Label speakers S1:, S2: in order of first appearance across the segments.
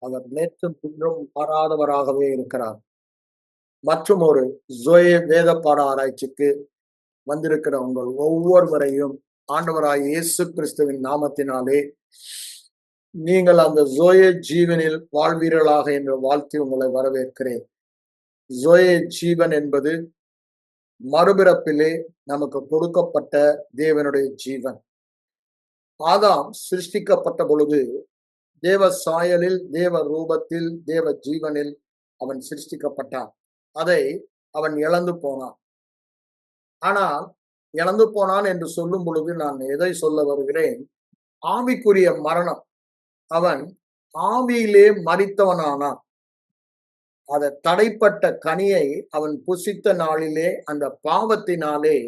S1: அவர் நேற்றும் இன்றும் மாறாதவராகவே இருக்கிறார். மற்றும் ஒரு ஜோயே வேத பாட ஆராய்ச்சிக்கு வந்திருக்கிற உங்கள் ஒவ்வொருவரையும் ஆண்டவராய் இயேசு கிறிஸ்துவின் நாமத்தினாலே நீங்கள் அந்த ஜோயே ஜீவனில் வாழ்வீர்களாக என்று வாழ்த்தி உங்களை வரவேற்கிறேன். ஜோயே ஜீவன் என்பது மறுபிறப்பிலே நமக்கு கொடுக்கப்பட்ட தேவனுடைய ஜீவன். ஆதாம் சிருஷ்டிக்கப்பட்ட பொழுது தேவ சாயலில், தேவ ரூபத்தில், தேவ ஜீவனில் அவன் சிருஷ்டிக்கப்பட்டான். அதை அவன் இழந்து போனான். ஆனால் இழந்து போனான் என்று சொல்லும் பொழுது நான் எதை சொல்ல வருகிறேன்? ஆவிக்குரிய மரணம். அவன் ஆவியிலே மரித்தவனானான். அதை தடைப்பட்ட கனியை அவன் புசித்த நாளிலே அந்த பாவத்தினாலே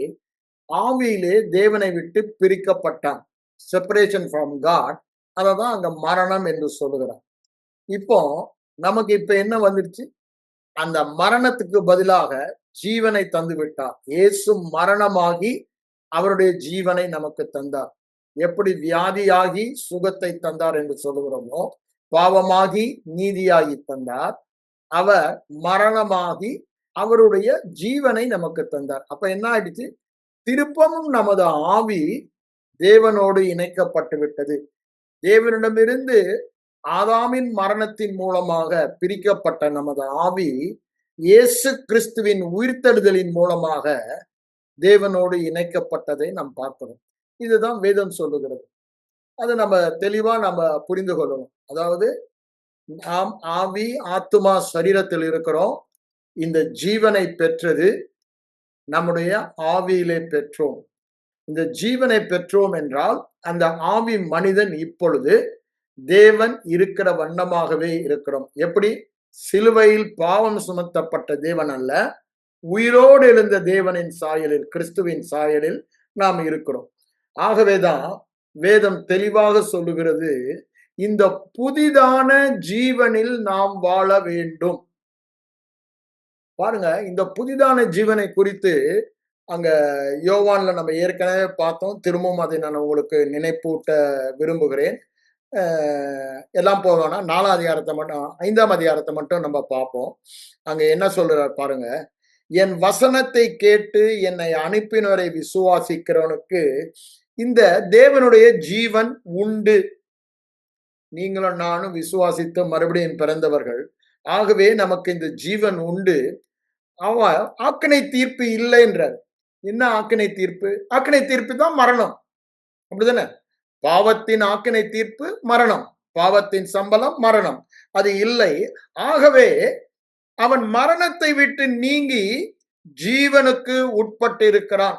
S1: ஆவியிலே தேவனை விட்டு பிரிக்கப்பட்டான். Separation from God. அததான் அங்க மரணம் என்று சொல்லுகிறான். இப்போ நமக்கு இப்ப என்ன வந்துருச்சு? அந்த மரணத்துக்கு பதிலாக ஜீவனை தந்து விட்டார். இயேசு மரணமாகி அவருடைய ஜீவனை நமக்கு தந்தார். எப்படி வியாதியாகி சுகத்தை தந்தார் என்று சொல்லுகிறோமோ, பாவமாகி நீதியாகி தந்தார். அவர் மரணமாகி அவருடைய ஜீவனை நமக்கு தந்தார். அப்ப என்ன ஆயிடுச்சு? திருப்பமும் நமது ஆவி தேவனோடு இணைக்கப்பட்டு விட்டது. தேவனிடமிருந்து ஆதாமின் மரணத்தின் மூலமாக பிரிக்கப்பட்ட நமது ஆவி இயேசு கிறிஸ்துவின் உயிர்த்தெழுதலின் மூலமாக தேவனோடு இணைக்கப்பட்டதை நாம் பார்க்கிறோம். இதுதான் வேதம் சொல்லுகிறது. அது நம்ம தெளிவா நம்ம புரிந்து கொள்ளணும். அதாவது நாம் ஆவி, ஆத்துமா, சரீரத்தில் இருக்கிறோம். இந்த ஜீவனை பெற்றது நம்முடைய ஆவியிலே பெற்றோம். இந்த ஜீவனை பெற்றோம் என்றால் அந்த ஆவி மனிதன் இப்பொழுது தேவன் இருக்கிற வண்ணமாகவே இருக்கிறோம். எப்படி? சிலுவையில் பாவம் சுமத்தப்பட்ட தேவன் அல்ல, உயிரோடு எழுந்த தேவனின் சாயலில், கிறிஸ்துவின் சாயலில் நாம் இருக்கிறோம். ஆகவேதான் வேதம் தெளிவாக சொல்லுகிறது, இந்த புதிதான ஜீவனில் நாம் வாழ வேண்டும். பாருங்க, இந்த புதிதான ஜீவனை குறித்து அங்க யோவான்ல நம்ம ஏற்கனவே பார்த்தோம். திரும்பவும் அதை நான் உங்களுக்கு நினைப்பூட்ட விரும்புகிறேன். எல்லாம் போவோம்னா 4ஆம் அதிகாரத்தை மட்டும் 5ஆம் அதிகாரத்தை மட்டும் நம்ம பார்ப்போம். அங்க என்ன சொல்றார் பாருங்க. என் வசனத்தை கேட்டு என்னை அனுப்பினவரை விசுவாசிக்கிறவனுக்கு இந்த தேவனுடைய ஜீவன் உண்டு. நீங்களும் நானும் விசுவாசித்து மறுபடியும் பிறந்தவர்கள். ஆகவே நமக்கு இந்த ஜீவன் உண்டு. அவன் ஆக்கினை தீர்ப்பு இல்லை என்றார். என்ன ஆக்கினை தீர்ப்பு? ஆக்கினை தீர்ப்பு தான் மரணம். அப்படிதானே? பாவத்தின் ஆக்கினை தீர்ப்பு மரணம். பாவத்தின் சம்பளம் மரணம். அது இல்லை. ஆகவே அவன் மரணத்தை விட்டு நீங்கி ஜீவனுக்கு உட்பட்டு இருக்கிறான்.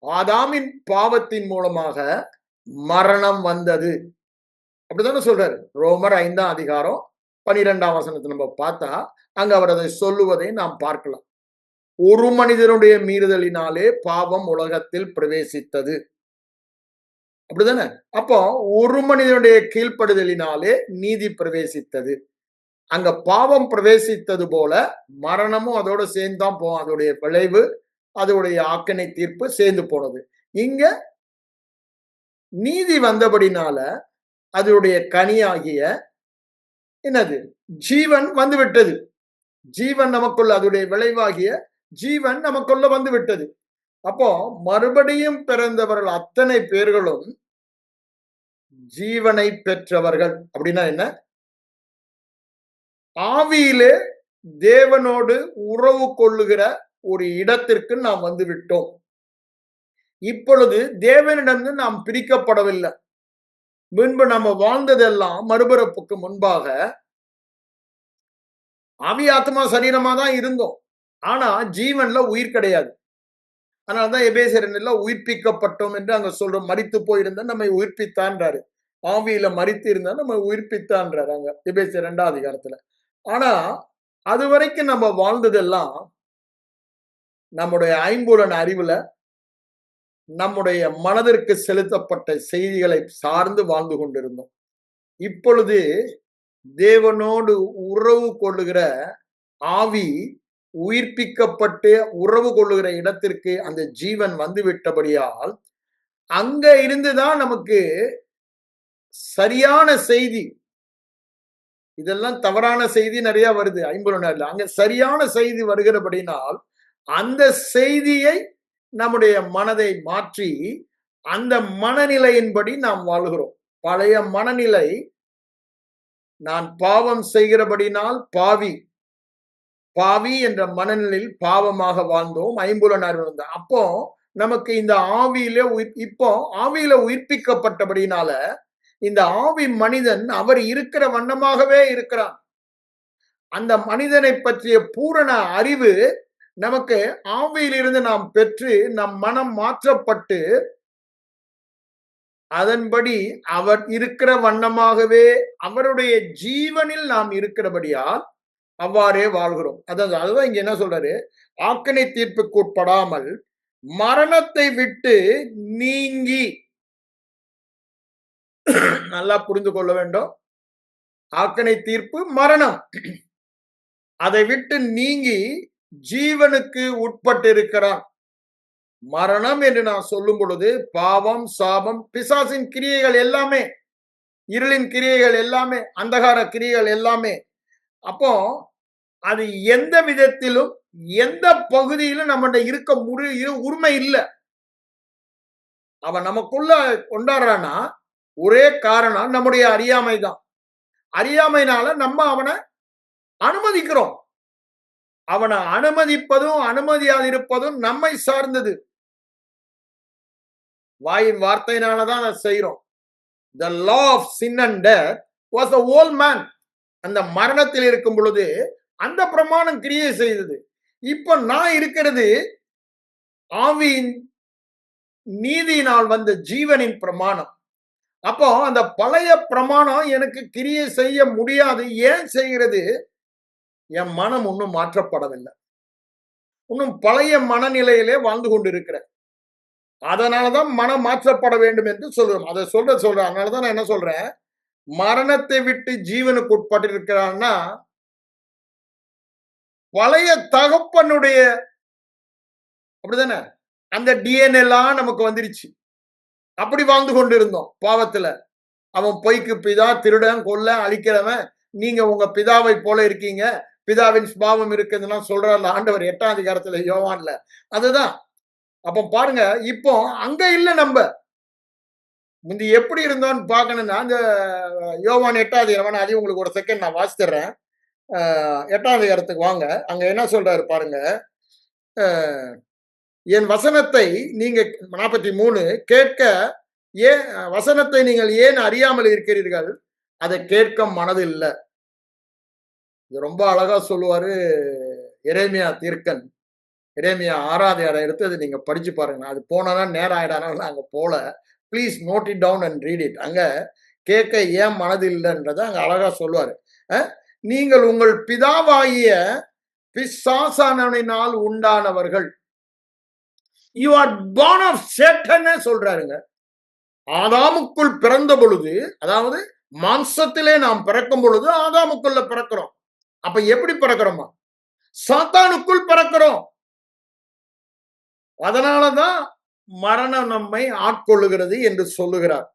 S1: ஆதாமின் பாவத்தின் மூலமாக மரணம் வந்தது. அப்படித்தானே சொல்றாரு. ரோமர் 5ஆம் அதிகாரம் 12ஆம் வசனத்தை நம்ம பார்த்தா அங்க அவர் அதை சொல்லுவதை நாம் பார்க்கலாம். ஒரு மனிதனுடைய மீறுதலினாலே பாவம் உலகத்தில் பிரவேசித்தது. அப்படிதானே? அப்போ ஒரு மனிதனுடைய கீழ்ப்படுதலினாலே நீதி பிரவேசித்தது. அங்க பாவம் பிரவேசித்தது போல மரணமும் அதோட சேர்ந்துதான் போகும். அதோடைய விளைவு, அதோடைய ஆக்கினை தீர்ப்பு சேர்ந்து போனது. இங்க நீதி வந்தபடினால அதனுடைய கனியாகிய என்னது? ஜீவன் வந்து விட்டது. ஜீவன் நமக்குள்ள, அதோடைய விளைவாகிய ஜீவன் நமக்குள்ள வந்து விட்டது. அப்போ மறுபடியும் பிறந்தவர்கள் அத்தனை பேர்களும் ஜீவனை பெற்றவர்கள். அப்படின்னா என்ன? ஆவியிலே தேவனோடு உறவு கொள்ளுகிற ஒரு இடத்திற்கு நாம் வந்து விட்டோம். இப்பொழுது தேவனிடமிருந்து நாம் பிரிக்கப்படவில்லை. முன்பு நம்ம வாழ்ந்ததெல்லாம் மறுபிறப்புக்கு முன்பாக ஆவி, ஆத்மா, சரீரமா தான் இருந்தோம். ஆனா ஜீவன்ல உயிர் கிடையாது. அதனாலதான் எபேசியர் உயிர்ப்பிக்கப்பட்டோம் என்று அங்க சொல்றோம். மரித்து போயிருந்தா நம்மை உயிர்ப்பித்தான்றாரு. ஆவியில மரித்து இருந்தா நம்ம உயிர்ப்பித்தான்றாரு அங்க எபேசியர் 2ஆம் அதிகாரத்துல. ஆனா அது வரைக்கும் நம்ம வாழ்ந்ததெல்லாம் நம்முடைய ஐம்புலன் அறிவுல, நம்முடைய மனதிற்கு செலுத்தப்பட்ட செய்திகளை சார்ந்து வாழ்ந்து கொண்டிருந்தோம். இப்பொழுது தேவனோடு உறவு கொள்ளுகிற ஆவி உயிர்ப்பிக்கப்பட்டு உறவு கொள்ளுகிற இடத்திற்கு அந்த ஜீவன் வந்து விட்டபடியால் அங்க இருந்துதான் நமக்கு சரியான செய்தி, இதெல்லாம் தவறான செய்தி நிறைய வருது ஐம்பொருளார்ல. அங்க சரியான செய்தி வருகிறபடினால் அந்த செய்தியை நம்முடைய மனதை மாற்றி அந்த மனநிலையின்படி நாம் வாழ்கிறோம். பழைய மனநிலை, நான் பாவம் செய்கிறபடினால் பாவி பாவி என்ற மனநிலையில் பாவமாக வாழ்ந்தோம். ஐம்புலனார் வந்தோம். அப்போ நமக்கு இந்த ஆவியில இப்போ ஆவியில உயிர்ப்பிக்கப்பட்டபடினால இந்த ஆவி மனிதன் அவர் இருக்கிற வண்ணமாகவே இருக்கிறான். அந்த மனிதனை பற்றிய பூரண அறிவு நமக்கு ஆவியிலிருந்து நாம் பெற்று நம் மனம் மாற்றப்பட்டு அதன்படி அவர் இருக்கிற வண்ணமாகவே அவருடைய ஜீவனில் நாம் இருக்கிறபடியால் அவ்வாறே வாழ்கிறோம். அதுதான் இங்க என்ன சொல்றாரு, ஆக்கினை தீர்ப்புக்கு உட்படாமல் மரணத்தை விட்டு நீங்கி, நல்லா புரிந்து கொள்ள வேண்டும். ஆக்கினை தீர்ப்பு மரணம், அதை விட்டு நீங்கி ஜீவனுக்கு உட்பட்டு இருக்கிறான். மரணம் என்று நான் சொல்லும் பொழுது பாவம், சாபம், பிசாசின் கிரியைகள் எல்லாமே, இருளின் கிரியைகள் எல்லாமே, அந்தகார கிரியைகள் எல்லாமே. அப்போ அது எந்த விதத்திலும் எந்த பகுதியிலும் நம்ம இருக்க உரிமை இல்லை. அவன் நமக்குள்ள கொண்டாடுறானா ஒரே காரணம் நம்முடைய அறியாமை தான். அறியாமைனால நம்ம அவனை அனுமதிக்கிறோம். அவனை அனுமதிப்பதும் அனுமதியாதிருப்பதும் நம்மை சார்ந்தது. வாயின் வார்த்தையினாலதான் அதை செய்யறோம். The law of sin and death was the old man. அந்த மரணத்தில் இருக்கும் பொழுது அந்த பிரமாணம் கிரியை செய்தது. இப்ப நான் இருக்கிறது ஆவியின் நீதியினால் வந்த ஜீவனின் பிரமாணம். அப்போ அந்த பழைய பிரமாணம் எனக்கு கிரியை செய்ய முடியாது. ஏன் செய்கிறது? என் மனம் இன்னும் மாற்றப்படவில்லை. இன்னும் பழைய மனநிலையிலே வாழ்ந்து கொண்டிருக்கிற. அதனாலதான் மனம் மாற்றப்பட வேண்டும் என்று சொல்றோம். அதை சொல்றேன். அதனாலதான் நான் என்ன சொல்றேன், மரணத்தை விட்டு ஜீவனுக்கு உட்பட்டு இருக்கிறான்னா பழைய தகப்பனுடைய அப்படிதானே அந்த டிஎன்ஏ எல்லாம் நமக்கு வந்துருச்சு. அப்படி வாழ்ந்து கொண்டிருந்தோம் பாவத்துல. அவன் பொய்க்கு பிதா, திருடன், கொல்ல, அழிக்கிறவன், நீங்க உங்க பிதாவை போல இருக்கீங்க, பிதாவின் சுபாவம் இருக்குதுன்னா சொல்றாரு ஆண்டவர் 8ஆம் அதிகாரத்துல யோவான்ல. அதுதான். அப்ப பாருங்க, இப்போ அங்க இல்ல. நம்ம முந்தி எப்படி இருந்தோம்னு பார்க்கணும்னா அந்த யோவான் 8ஆம் அதிகாரம், அதையும் உங்களுக்கு ஒரு செகண்ட் நான் வாசித்துறேன். 8ஆம் அதிகாரத்துக்கு வாங்க. அங்க என்ன சொல்றாரு பாருங்க, என் வசனத்தை நீங்க 43 கேட்க ஏன் வசனத்தை நீங்கள் ஏன் அறியாமல் இருக்கிறீர்கள், அதை கேட்க மனது இல்லை. இது ரொம்ப அழகா சொல்லுவாரு எரேமியா தீர்க்கன். எரேமியா 6ஆம் அதிகாரம் எடுத்து அதை நீங்க படிச்சு பாருங்க. அது போனா நேரம் ஆயிடானால அங்க போல. Please note it down and read it. அங்க கேட்க ஏன் மனது இல்லைன்றத அங்க அழகா சொல்லுவாரு. நீங்கள் உங்கள் பிதாவாகிய பிசாசானவனினால் உண்டானவர்கள், you are born of Satan சொல்றாருங்க. ஆதாமுக்குள் பிறந்த பொழுது, அதாவது மாம்சத்திலே நாம் பிறக்கும் பொழுது ஆதாமுக்குள்ள பிறக்கிறோம். அப்ப எப்படி பிறக்கிறோமா? சாத்தானுக்குள் பிறக்கிறோம். அதனாலதான் மரணம் நம்மை ஆட்கொள்ளுகிறது என்று சொல்லுகிறார்.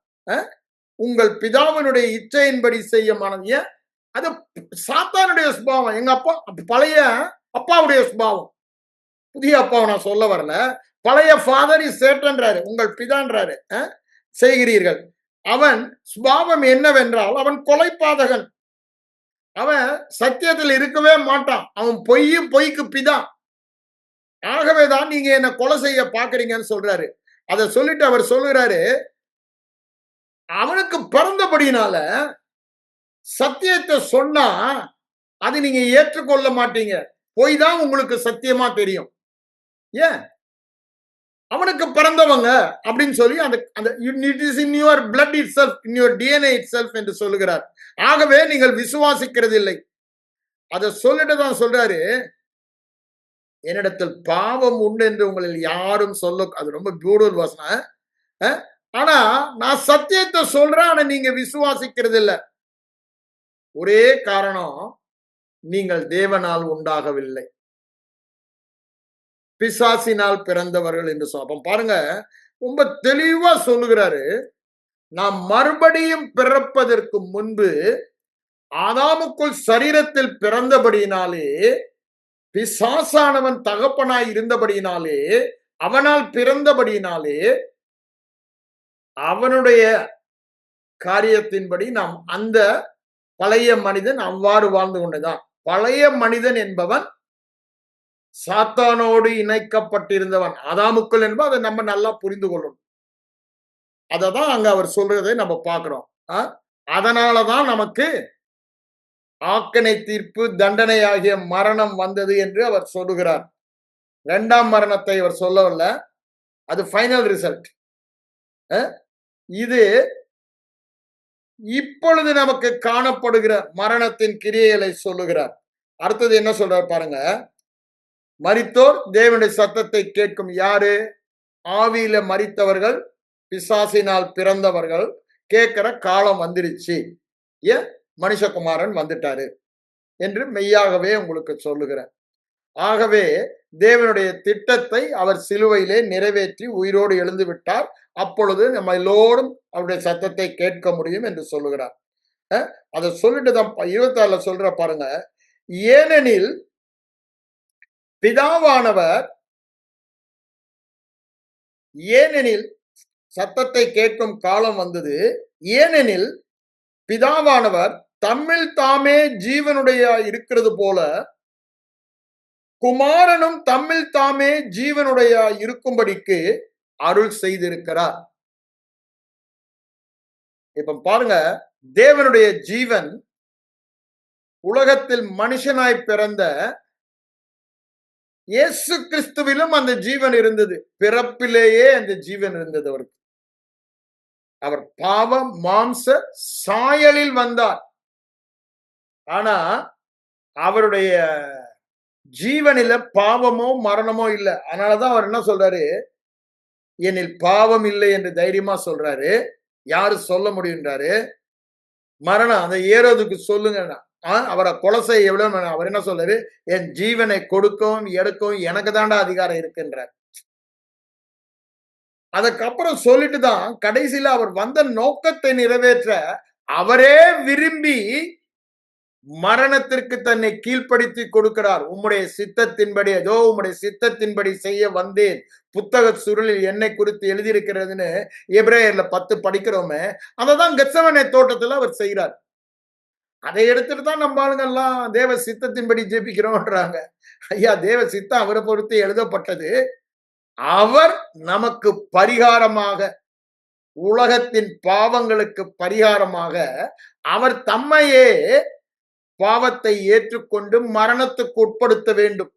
S1: உங்கள் பிதாவினுடைய இச்சையின்படி செய்ய மனதிய, அது சாத்தானுடைய சுபாவம். எங்க அப்பா பழைய அப்பாவுடைய சுபாவம், புதிய அப்பாவை நான் சொல்ல வரல. பழைய ஃபாதர் இஸ் சேட்டன்றாரு, உங்கள் பிதான்றாரு. செய்கிறீர்கள். அவன் சுபாவம் என்னவென்றால் அவன் கொலைபாதகன். அவன் சத்தியத்தில் இருக்கவே மாட்டான். அவன் பொய்க்கு பிதா. ஆகவேதான் நீங்க என்ன கொலை செய்ய பாக்குறீங்கன்னு சொல்றாரு. அதை சொல்லிட்டு அவர் சொல்லுறாரு, அவனுக்கு பிறந்தபடினால சத்தியத்தை சொன்னா அது நீங்க ஏற்றுக்கொள்ள மாட்டீங்க. பொய் தான் உங்களுக்கு சத்தியமா தெரியும். ஏன்? அவனுக்கு பிறந்தவங்க அப்படின்னு சொல்லி அந்த it is in your blood itself, in your DNA itself என்று சொல்லுகிறார். ஆகவே நீங்கள் விசுவாசிக்கிறது இல்லை. அதை சொல்லிட்டு தான் சொல்றாரு, என்னிடத்தில் பாவம் உண்டு என்று உங்களில் யாரும் சொல்ல. அது ரொம்ப பியூட்டிஃபுல் வசனம். ஆனா நான் சத்தியத்தை சொல்றேன், ஆனா நீங்க விசுவாசிக்கிறது இல்லை. ஒரே காரணம், நீங்கள் தேவனால் உண்டாகவில்லை, பிசாசினால் பிறந்தவர்கள் என்று சொல்ல. பாருங்க, ரொம்ப தெளிவா சொல்லுகிறாரு. நாம் மறுபடியும் பிறப்பதற்கு முன்பு ஆதாமுக்குள் சரீரத்தில் பிறந்தபடியினாலே, பிசாசானவன் தகப்பனாய் இருந்தபடியினாலே, அவனால் பிறந்தபடியினாலே, அவனுடைய காரியத்தின்படி நாம் அந்த பழைய மனிதன் அவ்வாறு வாழ்ந்து கொண்டுதான். பழைய மனிதன் என்பவன் சாத்தானோடு இணைக்கப்பட்டிருந்தவன். ஆதாமுக்குள் என்பது அதை நம்ம நல்லா புரிந்து கொள்ளணும். அததான் அங்க அவர் சொல்றதை நம்ம பார்க்கிறோம். அதனாலதான் நமக்கு ஆக்கனை தீர்ப்பு, தண்டனை ஆகிய மரணம் வந்தது என்று அவர் சொல்லுகிறார். இரண்டாம் மரணத்தை அவர் சொல்லவில்லை. அது ஃபைனல் ரிசல்ட். இது இப்பொழுது நமக்கு காணப்படுகிற மரணத்தின் கிரியைகளை சொல்லுகிறார். அடுத்தது என்ன சொல்றார் பாருங்க. மரித்தோர் தேவனுடைய சத்தத்தை கேட்கும். யாரு? ஆவியில மரித்தவர்கள், பிசாசினால் பிறந்தவர்கள் கேட்கிற காலம் வந்துருச்சு. ஏன் மனுஷகுமாரன் வந்துட்டாரு என்று மெய்யாகவே உங்களுக்கு சொல்லுகிறேன். ஆகவே தேவனுடைய திட்டத்தை அவர் சிலுவையிலே நிறைவேற்றி உயிரோடு எழுந்து விட்டார். அப்பொழுது நம்ம எல்லோரும் அவருடைய சத்தத்தை கேட்க முடியும் என்று சொல்லுகிறார். அதை சொல்லிட்டு தான் 26 சொல்ற பாருங்க. ஏனெனில் பிதாவானவர், ஏனெனில் சத்தத்தை கேட்கும் காலம் வந்தது. ஏனெனில் பிதாவானவர் தம்மில் தாமே ஜீவனுடைய இருக்கிறது போல குமாரனும் தம்மில் தாமே ஜீவனுடைய இருக்கும்படிக்கு அருள் செய்திருக்கிறார். இப்ப பாருங்க, தேவனுடைய ஜீவன் உலகத்தில் மனுஷனாய் பிறந்த இயேசு கிறிஸ்துவிலும் அந்த ஜீவன் இருந்தது. பிறப்பிலேயே அந்த ஜீவன் இருந்தது அவருக்கு. அவர் பாவ மாம்ச சாயலில் வந்தார். ஆனா அவருடைய ஜீவனில பாவமோ மரணமோ இல்லை. அதனாலதான் அவர் என்ன சொல்றாரு? என்னில் பாவம் இல்லை என்று தைரியமா சொல்றாரு. யாரு சொல்ல முடியுன்றாரு? மரணம் அந்த ஏரோதுக்கு சொல்லுங்க, அவரை கொலை செய்ய எவ்வளவு. அவர் என்ன சொல்றாரு? என் ஜீவனை கொடுக்கவும் எடுக்கவும் எனக்கு தாண்டா அதிகாரம் இருக்குன்றார். அதுக்கப்புறம் சொல்லிட்டு தான் கடைசியில அவர் வந்த நோக்கத்தை நிறைவேற்ற அவரே விரும்பி மரணத்திற்கு தன்னை கீழ்ப்படுத்தி கொடுக்கிறார். உம்முடைய சித்தத்தின்படி, ஏதோ உம்முடைய சித்தத்தின்படி செய்ய வந்தேன், புத்தக சுருளில் என்னை குறித்து எழுதியிருக்கிறதுன்னு எபிரேயர்ல 10 படிக்கிறோமே, அததான் கெத்செமனே தோட்டத்துல அவர் செய்கிறார். அதை எடுத்துட்டு தான் நம்ம ஆளுங்கெல்லாம் தேவ சித்தத்தின்படி ஜெபிக்கிறோம்ன்றாங்க. ஐயா, தேவ சித்தம் அவரை பொறுத்து எழுதப்பட்டது. அவர் நமக்கு பரிகாரமாக, உலகத்தின் பாவங்களுக்கு பரிகாரமாக அவர் தம்மையே பாவத்தை ஏற்றுக்கொண்டு மரணத்துக்கு உட்படுத்த வேண்டும்.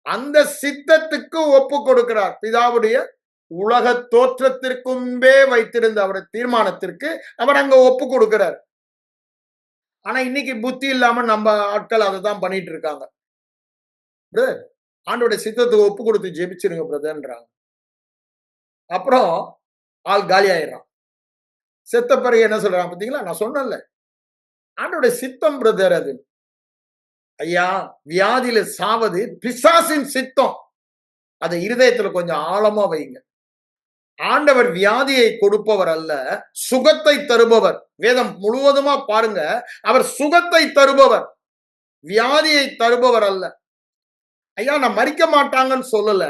S1: அந்த சித்தத்துக்கு ஒப்பு கொடுக்கிறார். பிதாவுடைய உலக தோற்றத்திற்கு முன்பே வைத்திருந்த அவருடைய தீர்மானத்திற்கு அவர் அங்க ஒப்பு கொடுக்கிறார். ஆனா இன்னைக்கு புத்தி இல்லாம நம்ம ஆட்கள் அதை தான் பண்ணிட்டு இருக்காங்க. ஆண்டோடைய சித்தத்துக்கு ஒப்பு கொடுத்து ஜெபிச்சிருங்க பிரதர்ன்றாங்க. அப்புறம் ஆள் காலி ஆயிடுறான். செத்த பிறகு என்ன சொல்றாங்க பாத்தீங்களா? நான் சொன்னேன்ல, ஆண்டோடைய சித்தம் பிரதர். அது ஐயா, வியாதியில சாவது பிசாசின் சித்தம். அதை இருதயத்துல கொஞ்சம் ஆழமா வைங்க. ஆண்டவர் வியாதியை கொடுப்பவர் அல்ல, சுகத்தை தருபவர். வேதம் முழுவதுமா பாருங்க, அவர் சுகத்தை தருபவர், வியாதியை தருபவர் அல்ல. ஐயா, நான் மறிக்க மாட்டாங்கன்னு சொல்லல,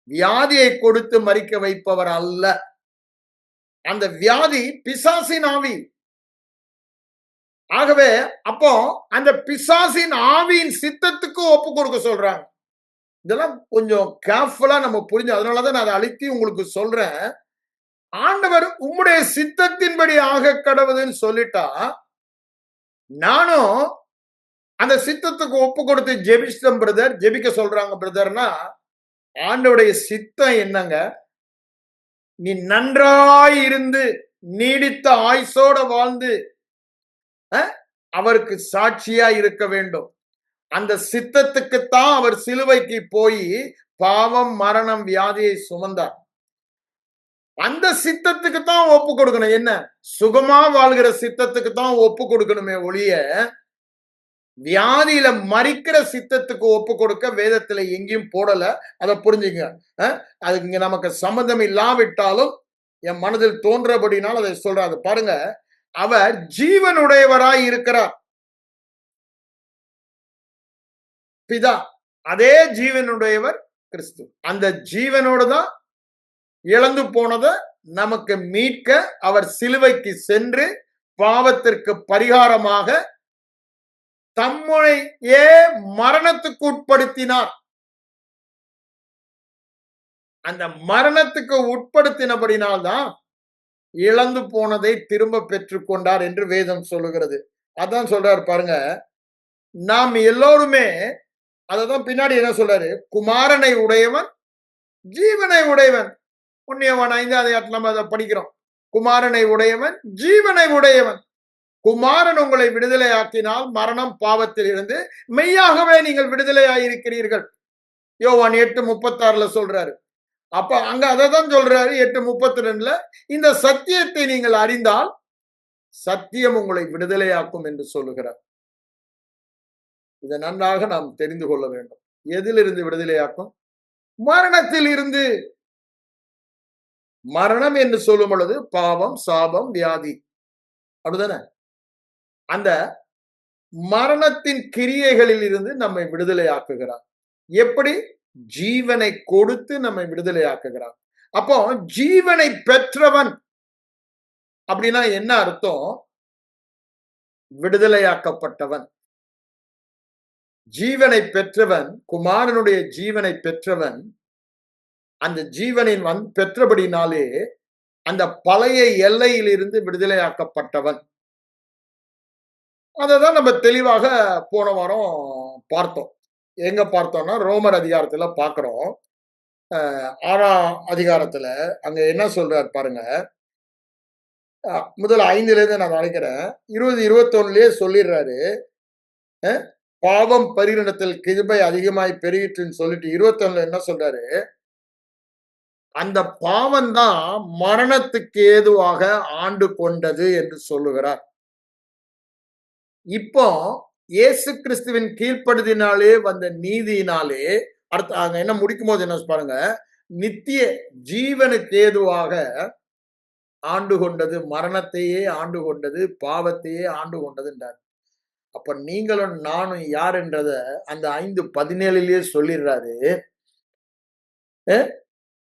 S1: வியாதியை கொடுத்து மறிக்க வைப்பவர் அல்ல. அந்த வியாதி பிசாசின் ஆவி. ஆகவே அப்போ அந்த பிசாசின் ஆவியின் சித்தத்துக்கு ஒப்பு கொடுக்க சொல்றாங்க. இதெல்லாம் கொஞ்சம் கேர்ஃபுல்லா நம்ம புரிஞ்சு, அதனாலதான் நான் அதை அழுத்தி உங்களுக்கு சொல்றேன். ஆண்டவர் உம்முடைய சித்தத்தின்படி ஆக கடவுதுன்னு சொல்லிட்டா, நானும் அந்த சித்தத்துக்கு ஒப்பு கொடுத்து ஜெபிச்சேன் பிரதர், ஜெபிக்க சொல்றாங்க பிரதர்னா, ஆண்டவருடைய சித்தம் என்னங்க? நீ நன்றாய் இருந்து நீடித்த ஆயுசோட வாழ்ந்து அவருக்கு சாட்சியா இருக்க வேண்டும். அந்த சித்தத்துக்குத்தான் அவர் சிலுவைக்கு போய் பாவம், மரணம், வியாதியை சுமந்தார். அந்த சித்தத்துக்கு தான் ஒப்பு கொடுக்கணும். என்ன? சுகமா வாழ்கிற சித்தத்துக்கு தான் ஒப்பு கொடுக்கணுமே ஒழிய வியாதியில மறிக்கிற சித்தத்துக்கு ஒப்பு கொடுக்க வேதத்துல எங்கேயும் போடல. அதை புரிஞ்சுங்க. அதுக்கு இங்க நமக்கு சம்மந்தம் இல்லாவிட்டாலும் என் மனதில் தோன்றபடினால் அதை சொல்றாரு. பாருங்க, அவர் ஜீவனுடையவராய் இருக்கிறார். பிதா. அதே ஜீவனுடையவர் கிறிஸ்து. அந்த ஜீவனோடு தான் இழந்து போனதை நமக்கு மீட்க அவர் சிலுவைக்கு சென்று பாவத்திற்கு பரிகாரமாக தம்முடைய மரணத்துக்கு உட்படுத்தினார். அந்த மரணத்துக்கு உட்படுத்தினபடினால்தான் இழந்து போனதை திரும்ப பெற்றுக் கொண்டார் என்று வேதம் சொல்லுகிறது. அதான் சொல்றாரு பாருங்க, நாம் எல்லோருமே அததான் பின்னாடி என்ன சொல்றாரு, குமாரனை உடையவன் ஜீவனை உடையவன். புண்ணியவான் 5வது நம்ம அதை படிக்கிறோம். குமாரனை உடையவன் ஜீவனை உடையவன். குமாரன் உங்களை விடுதலை ஆக்கினால் மரணம் பாவத்தில் இருந்து மெய்யாகவே நீங்கள் விடுதலை ஆயிருக்கிறீர்கள். யோவான் 8:36 சொல்றாரு. அப்ப அங்க அதான் சொல்றாரு 8:32 இந்த சத்தியத்தை நீங்கள் அறிந்தால் சத்தியம் உங்களை விடுதலையாக்கும் என்று சொல்லுகிறார். இதை நன்றாக நாம் தெரிந்து கொள்ள வேண்டும். எதிலிருந்து விடுதலையாக்கும்? மரணத்தில் இருந்து. மரணம் என்று சொல்லும் பொழுது பாவம், சாபம், வியாதி, அப்படிதானே? அந்த மரணத்தின் கிரியைகளில் இருந்து நம்மை விடுதலையாக்குகிறார். எப்படி? ஜீவனை கொடுத்து நம்மை விடுதலையாக்குகிறார். அப்போ ஜீவனை பெற்றவன் அப்படின்னா என்ன அர்த்தம்? விடுதலையாக்கப்பட்டவன். ஜீவனை பெற்றவன், குமாரனுடைய ஜீவனை பெற்றவன், அந்த ஜீவனின் பெற்றபடினாலே அந்த பழைய எல்லையில் இருந்து விடுதலையாக்கப்பட்டவன். அததான் நம்ம தெளிவாக போன வாரம் பார்த்தோம். எங்க பார்த்தோம்னா ரோமர் அதிகாரத்துல பார்க்கிறோம். 6ஆம் அதிகாரத்துல அங்க என்ன சொல்றாரு பாருங்க. முதல் 5ல இருந்து நான் நினைக்கிறேன் 20, 21 சொல்லிடுறாரு. பாவம் பரிணத்தில் கிருபை அதிகமாய் பெருகிட்டுன்னு சொல்லிட்டு 21 என்ன சொல்றாரு, அந்த பாவம் தான் மரணத்துக்கு ஏதுவாக ஆண்டு கொண்டது என்று சொல்லுகிறார். இப்போ இயேசு கிறிஸ்துவின் கீழ்ப்படுதினாலே வந்த நீதியினாலே அடுத்து அங்க என்ன முடிக்கும் போது என்ன பாருங்க, நித்திய ஜீவனுக்கு ஏதுவாக ஆண்டு கொண்டது, மரணத்தையே ஆண்டு கொண்டது, பாவத்தையே ஆண்டு கொண்டதுன்றார். அப்ப நீங்களும் நானும் யார் என்றத அந்த 5:17 சொல்லிடுறாரு.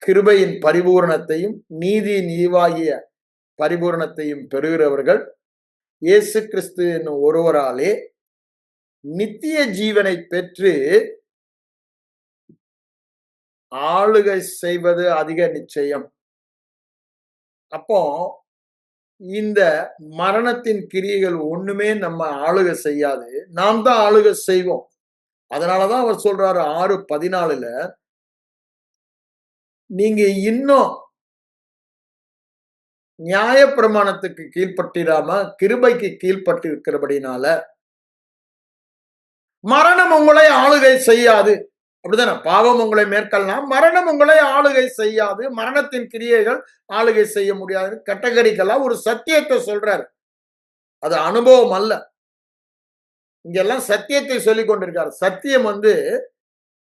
S1: கிருபையின் பரிபூரணத்தையும் நீதியின் ஈவாகிய பரிபூரணத்தையும் பெறுகிறவர்கள் இயேசு கிறிஸ்து என்னும் ஒருவராலே நித்திய ஜீவனை பெற்று ஆளுகை செய்வது அதிக நிச்சயம். அப்போ இந்த மரணத்தின் கிரியைகள் ஒண்ணுமே நம்ம ஆளுகை செய்யாது, நாம் தான் ஆளுகை செய்வோம். அதனாலதான் அவர் சொல்றாரு 6:14 நீங்க இன்னும் நியாய பிரமாணத்துக்கு கீழ்பட்டிராம கிருபைக்கு கீழ்பட்டு இருக்கிறபடினால மரணம் உங்களை ஆளுகை செய்யாது. அப்படிதானே? பாவம் உங்களை மேற்கொள்ளலாம், மரணம் உங்களை ஆளுகை செய்யாது, மரணத்தின் கிரியைகள் ஆளுகை செய்ய முடியாது. கேட்டகரிக்கலா ஒரு சத்தியத்தை சொல்றாரு. அது அனுபவம் அல்ல. இங்கெல்லாம் சத்தியத்தை சொல்லிக் கொண்டிருக்காரு. சத்தியம்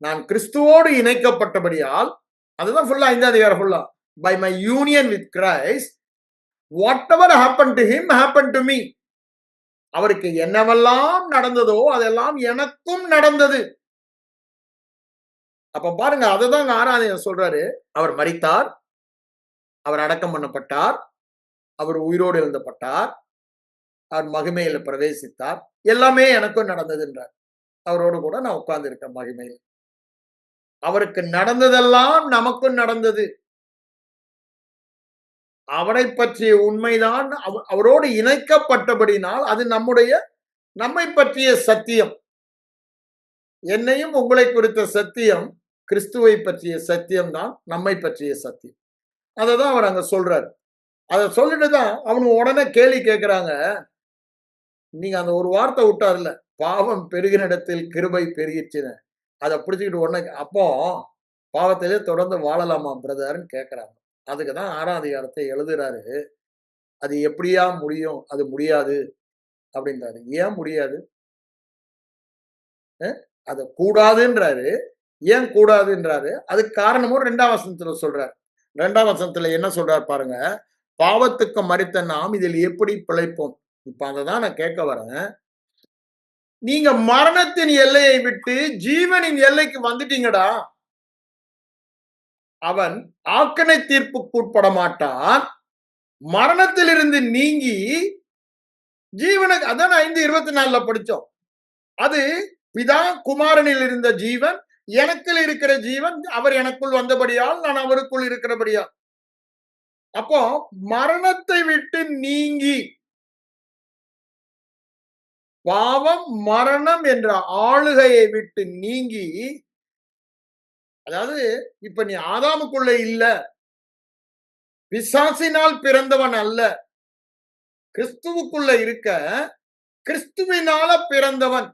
S1: நான் கிறிஸ்துவோடு இணைக்கப்பட்டபடியால், அதுதான் ஃபுல்லா 5ஆம் அதிகாரம் ஃபுல்லா. By my union with Christ whatever happen to him happen to me. அவருக்கு என்னவெல்லாம் நடந்ததோ அதெல்லாம் எனக்கும் நடந்தது. அப்ப பாருங்க, அதுதான் 6ஆம் அதிகாரம் சொல்றாரு. அவர் மரித்தார், அவர் அடக்கம் பண்ணப்பட்டார், அவர் உயிரோடு எழுந்தப்பட்டார், அவர் மகிமையில பிரவேசித்தார், எல்லாமே எனக்கும் நடந்ததுன்றார். அவரோடு கூட நான் உட்கார்ந்து இருக்கேன் மகிமையில். அவருக்கு நடந்ததெல்லாம் நமக்கும் நடந்தது. அவரை பற்றிய உண்மைதான் அவரோடு இணைக்கப்பட்டபடினால் அது நம்மை பற்றிய சத்தியம். என்னையும் உங்களை குறித்த சத்தியம் கிறிஸ்துவை பற்றிய சத்தியம் தான் நம்மை பற்றிய சத்தியம். அததான் அவர் அங்க சொல்றாரு. அதை சொல்லிட்டுதான் அவனுக்கு உடனே கேள்வி கேட்கிறாங்க. நீங்க அந்த ஒரு வார்த்தை விட்டார்ல, பாவம் பெருகின இடத்தில் கிருபை பெருகிச்சுன்னு, அதை பிடிச்சுக்கிட்டு உடனே அப்போ பாவத்திலே தொடர்ந்து வாழலாமா பிரதர்ன்னு கேட்கிறாங்க. அதுக்குதான் 6ஆம் அதிகாரத்தை எழுதுறாரு. அது எப்படியா முடியும்? அது முடியாது அப்படின்றாரு. ஏன் முடியாது? அது கூடாதுன்றாரு. ஏன் கூடாதுன்றாரு? அதுக்கு காரணமும் 2ஆம் வசனத்துல சொல்றாரு. 2ஆம் வசனத்துல என்ன சொல்றாரு பாருங்க. பாவத்துக்கு மரித்த நாம் இதில் எப்படி பிழைப்போம்? இப்ப அததான் நான் கேட்க வரேன். நீங்க மரணத்தின் எல்லையை விட்டு ஜீவனின் எல்லைக்கு வந்துட்டீங்கடா. அவன் ஆக்கனை தீர்ப்புக்கு உட்பட மாட்டான். மரணத்திலிருந்து நீங்கி ஜீவனுக்கு, அதான் 5:24 படிச்சோம். அது பிதா குமாரனில் இருந்த ஜீவன், எனக்குள் இருக்கிற ஜீவன், அவர் எனக்குள் வந்தபடியால் நான் அவருக்குள் இருக்கிறபடியால். அப்போ மரணத்தை விட்டு நீங்கி, பாவம் மரணம் என்ற ஆளுகையை விட்டு நீங்கி, அதாவது இப்ப நீ ஆதாமுக்குள்ள இல்ல, பிசாசினால் பிறந்தவன் அல்ல, கிறிஸ்துவுக்குள்ள இருக்க, கிறிஸ்துவினால பிறந்தவன்.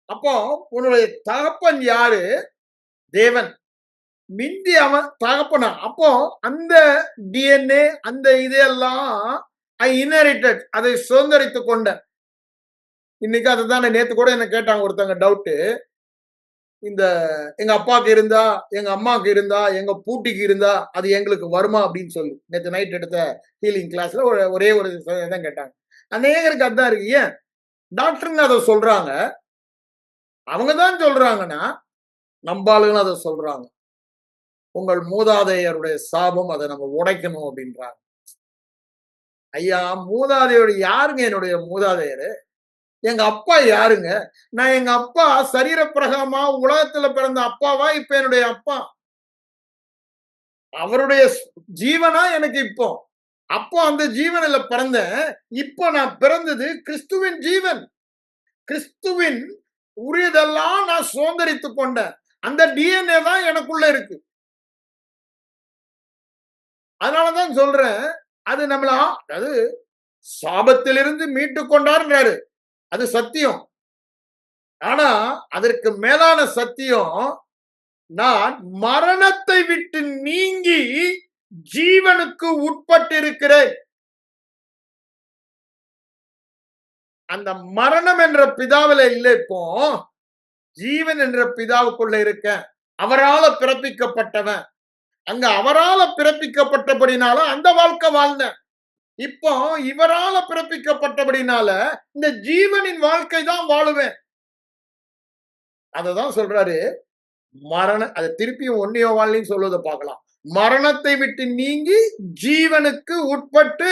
S1: அப்போ உன்னுடைய தகப்பன் யாரு? தேவன். மிந்தி அவன் தகப்பனா. அப்போ அந்த டிஎன்ஏ, அந்த இதெல்லாம் ஐ இன்ஹெரிட்டட், அதை சுதந்திரித்துக் கொண்ட. இன்னைக்கு அதுதான் நேத்து கூட என்ன கேட்டாங்க ஒருத்தங்க டவுட். இந்த எங்க அப்பாவுக்கு இருந்தா, எங்க அம்மாவுக்கு இருந்தா, எங்க பூட்டிக்கு இருந்தா அது எங்களுக்கு வருமா அப்படின்னு சொல்லி நேத்து நைட் எடுத்த ஹீலிங் கிளாஸ்ல ஒரே ஒரு இதான் கேட்டாங்க. அநேகருக்கு அதான் இருக்கு. ஏன் டாக்டருங்க அதை சொல்றாங்க? அவங்க தான் சொல்றாங்கன்னா நம்ம ஆளுங்களும் அதை சொல்றாங்க. உங்கள் மூதாதையருடைய சாபம், அதை நம்ம உடைக்கணும் அப்படின்றாங்க. ஐயா, மூதாதையோட யாருங்க என்னுடைய மூதாதையரு? எங்க அப்பா யாருங்க? நான் எங்க அப்பா சரீர பிரகமா உலகத்துல பிறந்த அப்பாவா இப்ப என்னுடைய அப்பா? அவருடைய ஜீவனா எனக்கு இப்போ. அப்போ அந்த ஜீவனில பிறந்தேன். இப்போ நான் பிறந்தது கிறிஸ்துவின் ஜீவன். கிறிஸ்துவின் உரியதெல்லாம் நான் சுதந்திரித்துக் கொண்டேன். அந்த டிஎன்ஏ தான் எனக்குள்ள இருக்கு. அதனாலதான் சொல்றேன், அது நம்மள, அது சாபத்திலிருந்து மீட்டு கொண்டார்ன்றாரு. அது சத்தியம். ஆனா அதற்கு மேலான சத்தியம், நான் மரணத்தை விட்டு நீங்கி ஜீவனுக்கு உட்பட்டிருக்கிறேன். அந்த மரணம் என்ற பிதாவில இல்ல, இப்போ ஜீவன் என்ற பிதாவுக்குள்ள இருக்க. அவரால பிறப்பிக்கப்பட்டவன். அங்க அவரால பிறப்பிக்கப்பட்டபடினால அந்த வாழ்க்கை வாழ்ந்தேன். இப்போ இவரால பிறப்பிக்கப்பட்டபடினால இந்த ஜீவனின் வாழ்க்கை தான் வாழுவேன். அததான் சொல்றாரு. அதை திருப்பியும் 1 யோவான்லயும் சொல்வதை பார்க்கலாம். மரணத்தை விட்டு நீங்கி ஜீவனுக்கு உட்பட்டு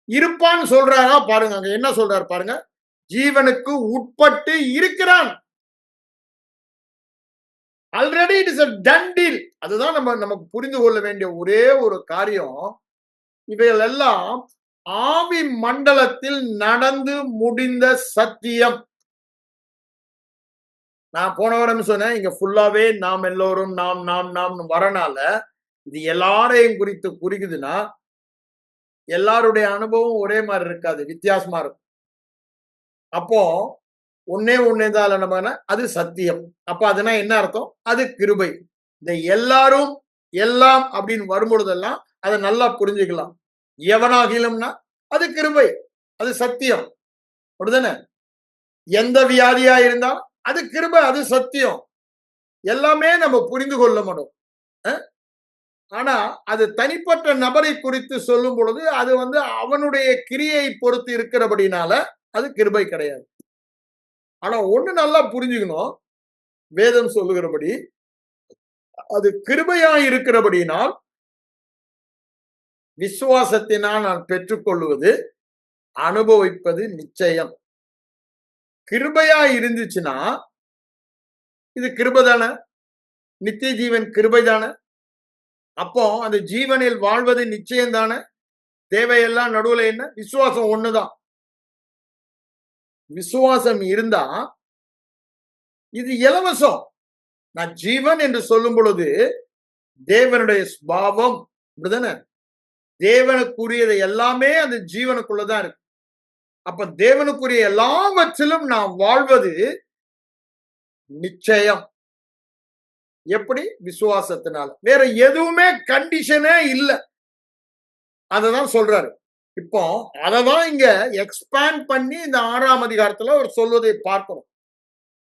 S1: இருப்பான்னு சொல்றாரா பாருங்க. அங்க என்ன சொல்றாரு பாருங்க. ஜீவனுக்கு உட்பட்டு இருக்கிறான். Already it is a done deal. அதுதான் நமக்கு புரிந்து கொள்ள வேண்டிய ஒரே ஒரு காரியம். இவைகள் எல்லாம் ஆவி மண்டலத்தில் நடந்து முடிந்த சத்தியம். நான் போன வாரம் சொன்னேன், இங்க ஃபுல்லாவே நாம் எல்லோரும் நாம் நாம் நாம் வரனால இது எல்லாரையும் குறித்து குறிக்குதுன்னா, எல்லாருடைய அனுபவம் ஒரே மாதிரி இருக்காது, வித்தியாசமா இருக்கும். அப்போ ஒன்னே தான் நம்ம, அது சத்தியம். அப்ப அதுனா என்ன அர்த்தம்? அது கிருபை. இந்த எல்லாரும் எல்லாம் அப்படின்னு வரும்பொழுதெல்லாம் அதை நல்லா புரிஞ்சுக்கலாம். எவனாகிலும்னா அது கிருபை, அது சத்தியம். அப்படிதானே? எந்த வியாதியா இருந்தாலும் அது கிருபை, அது சத்தியம். எல்லாமே நம்ம புரிந்து கொள்ள மாட்டோம். ஆனா அது தனிப்பட்ட நபரை குறித்து சொல்லும் பொழுது அது அவனுடைய கிரியை பொறுத்து இருக்கிறபடினால அது கிருபை கிடையாது. ஆனா ஒண்ணு நல்லா புரிஞ்சுக்கணும். வேதம் சொல்லுகிறபடி அது கிருபையா இருக்கிறபடினால் விசுவாசத்தினால் நான் பெற்றுக்கொள்வது, அனுபவிப்பது நிச்சயம். கிருபையா இருந்துச்சுன்னா இது கிருபை தானே, நித்திய ஜீவன் கிருபை தானே. அப்போ அந்த ஜீவனில் வாழ்வது நிச்சயம் தானே. தேவையெல்லாம் நடுவுல என்ன? விசுவாசம் ஒண்ணுதான். விசுவாசம் இருந்தா இது இலவசம். நான் ஜீவன் என்று சொல்லும் பொழுது தேவனுடைய சுபாவம், அப்படிதானே? தேவனுக்குரியது எல்லாமே அந்த ஜீவனுக்குள்ளதான் இருக்கு. அப்ப தேவனுக்குரிய எல்லாவற்றிலும் நாம் வாழ்வது நிச்சயம். எப்படி? விசுவாசத்தினால. வேற எதுவுமே கண்டிஷனே இல்லை. அததான் சொல்றாரு. இப்போ அததான் இங்க எக்ஸ்பேண்ட் பண்ணி இந்த 6ஆம் அதிகாரத்துல அவர் சொல்வதை பார்க்கிறோம்.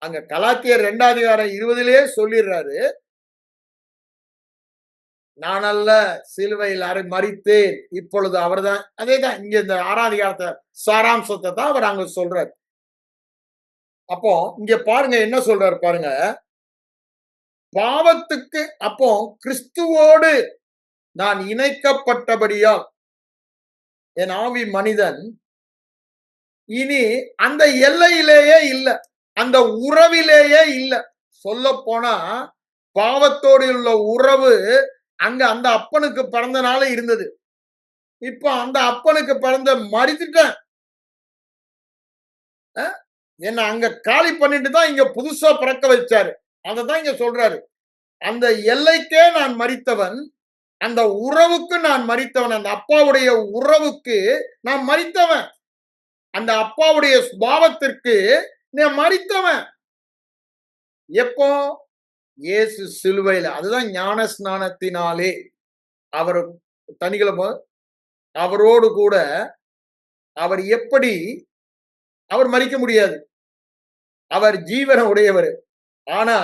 S1: அங்க கலாத்தியர் 2ஆம் அதிகாரம் 20லயே சொல்லிடுறாரு, நான் அல்ல சிலுவையில் மரித்தேன், இப்பொழுது அவர்தான். அதேதான் இங்க இந்த 6ஆம் அதிகாரத்தை சாராம்சத்தை தான் அவர் அங்க சொல்றாரு. அப்போ இங்க பாருங்க என்ன சொல்றாரு பாருங்க. பாவத்துக்கு அப்போ கிறிஸ்துவோடு நான் இணைக்கப்பட்டபடியால் என் ஆவி மனிதன் இனி அந்த எல்லையிலேயே இல்ல, அந்த உறவிலேயே இல்ல. சொல்ல போனா பாவத்தோடு உள்ள உறவு அங்க அந்த அப்பனுக்கு பிறந்த நாள் இருந்தது. இப்ப அந்த அப்பனுக்கு பிறந்த மறித்துட்டேன். என்ன அங்க காலி பண்ணிட்டு தான் இங்க புதுசா பிறக்க வச்சாரு. அததான் இங்க சொல்றாரு. அந்த எல்லைக்கே நான் மரித்தவன், அந்த உறவுக்கு நான் மரித்தவன், அந்த அப்பாவுடைய உறவுக்கு நான் மரித்தவன், அந்த அப்பாவுடைய சுபாவத்திற்கு நான் மரித்தவன். எப்போ? இயேசு சிலுவையில. அதுதான் ஞான ஸ்நானத்தினாலே அவர் தனிகள அவரோடு கூட அவர் எப்படி அவர் மரிக்க முடியாது. அவர் ஜீவன உடையவர். ஆனா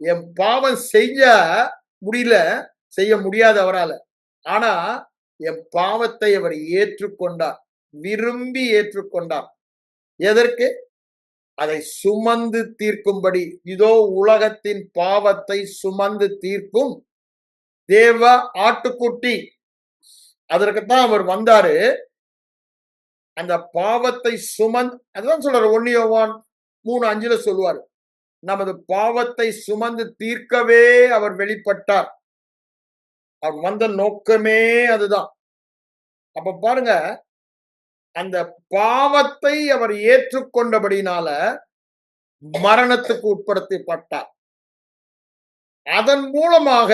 S1: என் பாவம் செய்ய முடியல, செய்ய முடியாது அவரால. ஆனா என் பாவத்தை அவர் ஏற்றுக்கொண்டார், விரும்பி ஏற்றுக்கொண்டார். எதற்கு? அதை சுமந்து தீர்க்கும்படி. இதோ உலகத்தின் பாவத்தை சுமந்து தீர்க்கும் தேவ ஆட்டுக்குட்டி. அதற்குத்தான் அவர் வந்தாரு. அந்த பாவத்தை அதுதான் சொல்றாரு 1 யோவான் 3:5 சொல்லுவார். நமது பாவத்தை சுமந்து தீர்க்கவே அவர் வெளிப்பட்டார். அவர் வந்த நோக்கமே அதுதான். அப்ப பாருங்க, அந்த பாவத்தை அவர் ஏற்றுக்கொண்டபடினால மரணத்துக்கு உட்படுத்தப்பட்டார். அதன் மூலமாக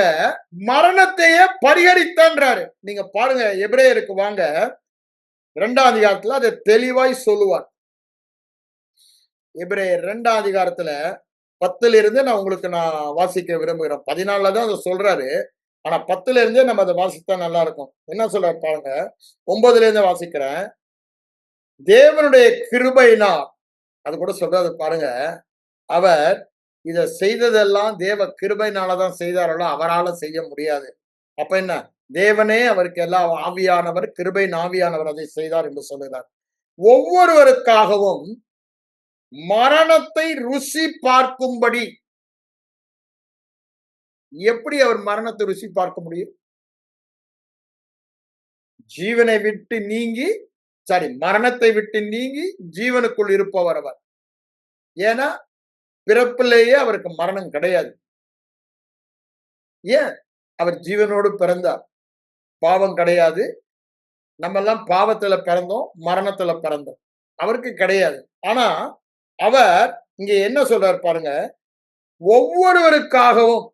S1: மரணத்தையே பரிகரித்தான்றாரு. நீங்க பாருங்க, எபிரேயருக்கு வாங்க, 2ஆம் அதிகாரத்துல அதை தெளிவாய் சொல்லுவார். எபிரேயர் 2ஆம் அதிகாரத்துல 10ல இருந்து நான் வாசிக்க விரும்புகிறேன். 14ல தான் அதை சொல்றாரு. ஆனா 10ல இருந்தே நம்ம அதை வாசித்தா நல்லா இருக்கும். என்ன சொல்றாரு பாருங்க. 9ல இருந்து வாசிக்கிறேன். தேவனுடைய கிருபையினால், அது கூட சொல்றாரு பாருங்க. அவர் இத செய்ததெல்லாம் தேவ கிருபையினாலதான் செய்தார்களோ, அவரால செய்ய முடியாது. அப்ப என்ன? தேவனே அவருக்கு எல்லாம் ஆவியானவர், கிருபையின் ஆவியானவர் அதை செய்தார் என்று சொல்லுகிறார். ஒவ்வொருவருக்காகவும் மரணத்தை ருசி பார்க்கும்படி. எப்படி அவர் மரணத்தை ருசி பார்க்க முடியும்? ஜீவனை விட்டு நீங்கி மரணத்தை விட்டு நீங்கி ஜீவனுக்குள் இருப்பவர் அவர். ஏன்னா பிறப்பிலேயே அவருக்கு மரணம் கிடையாது. ஏன்? அவர் ஜீவனோடு பிறந்தார். பாவம் கிடையாது. நம்ம எல்லாம் பாவத்துல பிறந்தோம், மரணத்துல பிறந்தோம். அவருக்கு கிடையாது. ஆனா அவர் இங்க என்ன சொல்றார் பாருங்க. ஒவ்வொருவருக்காகவும்,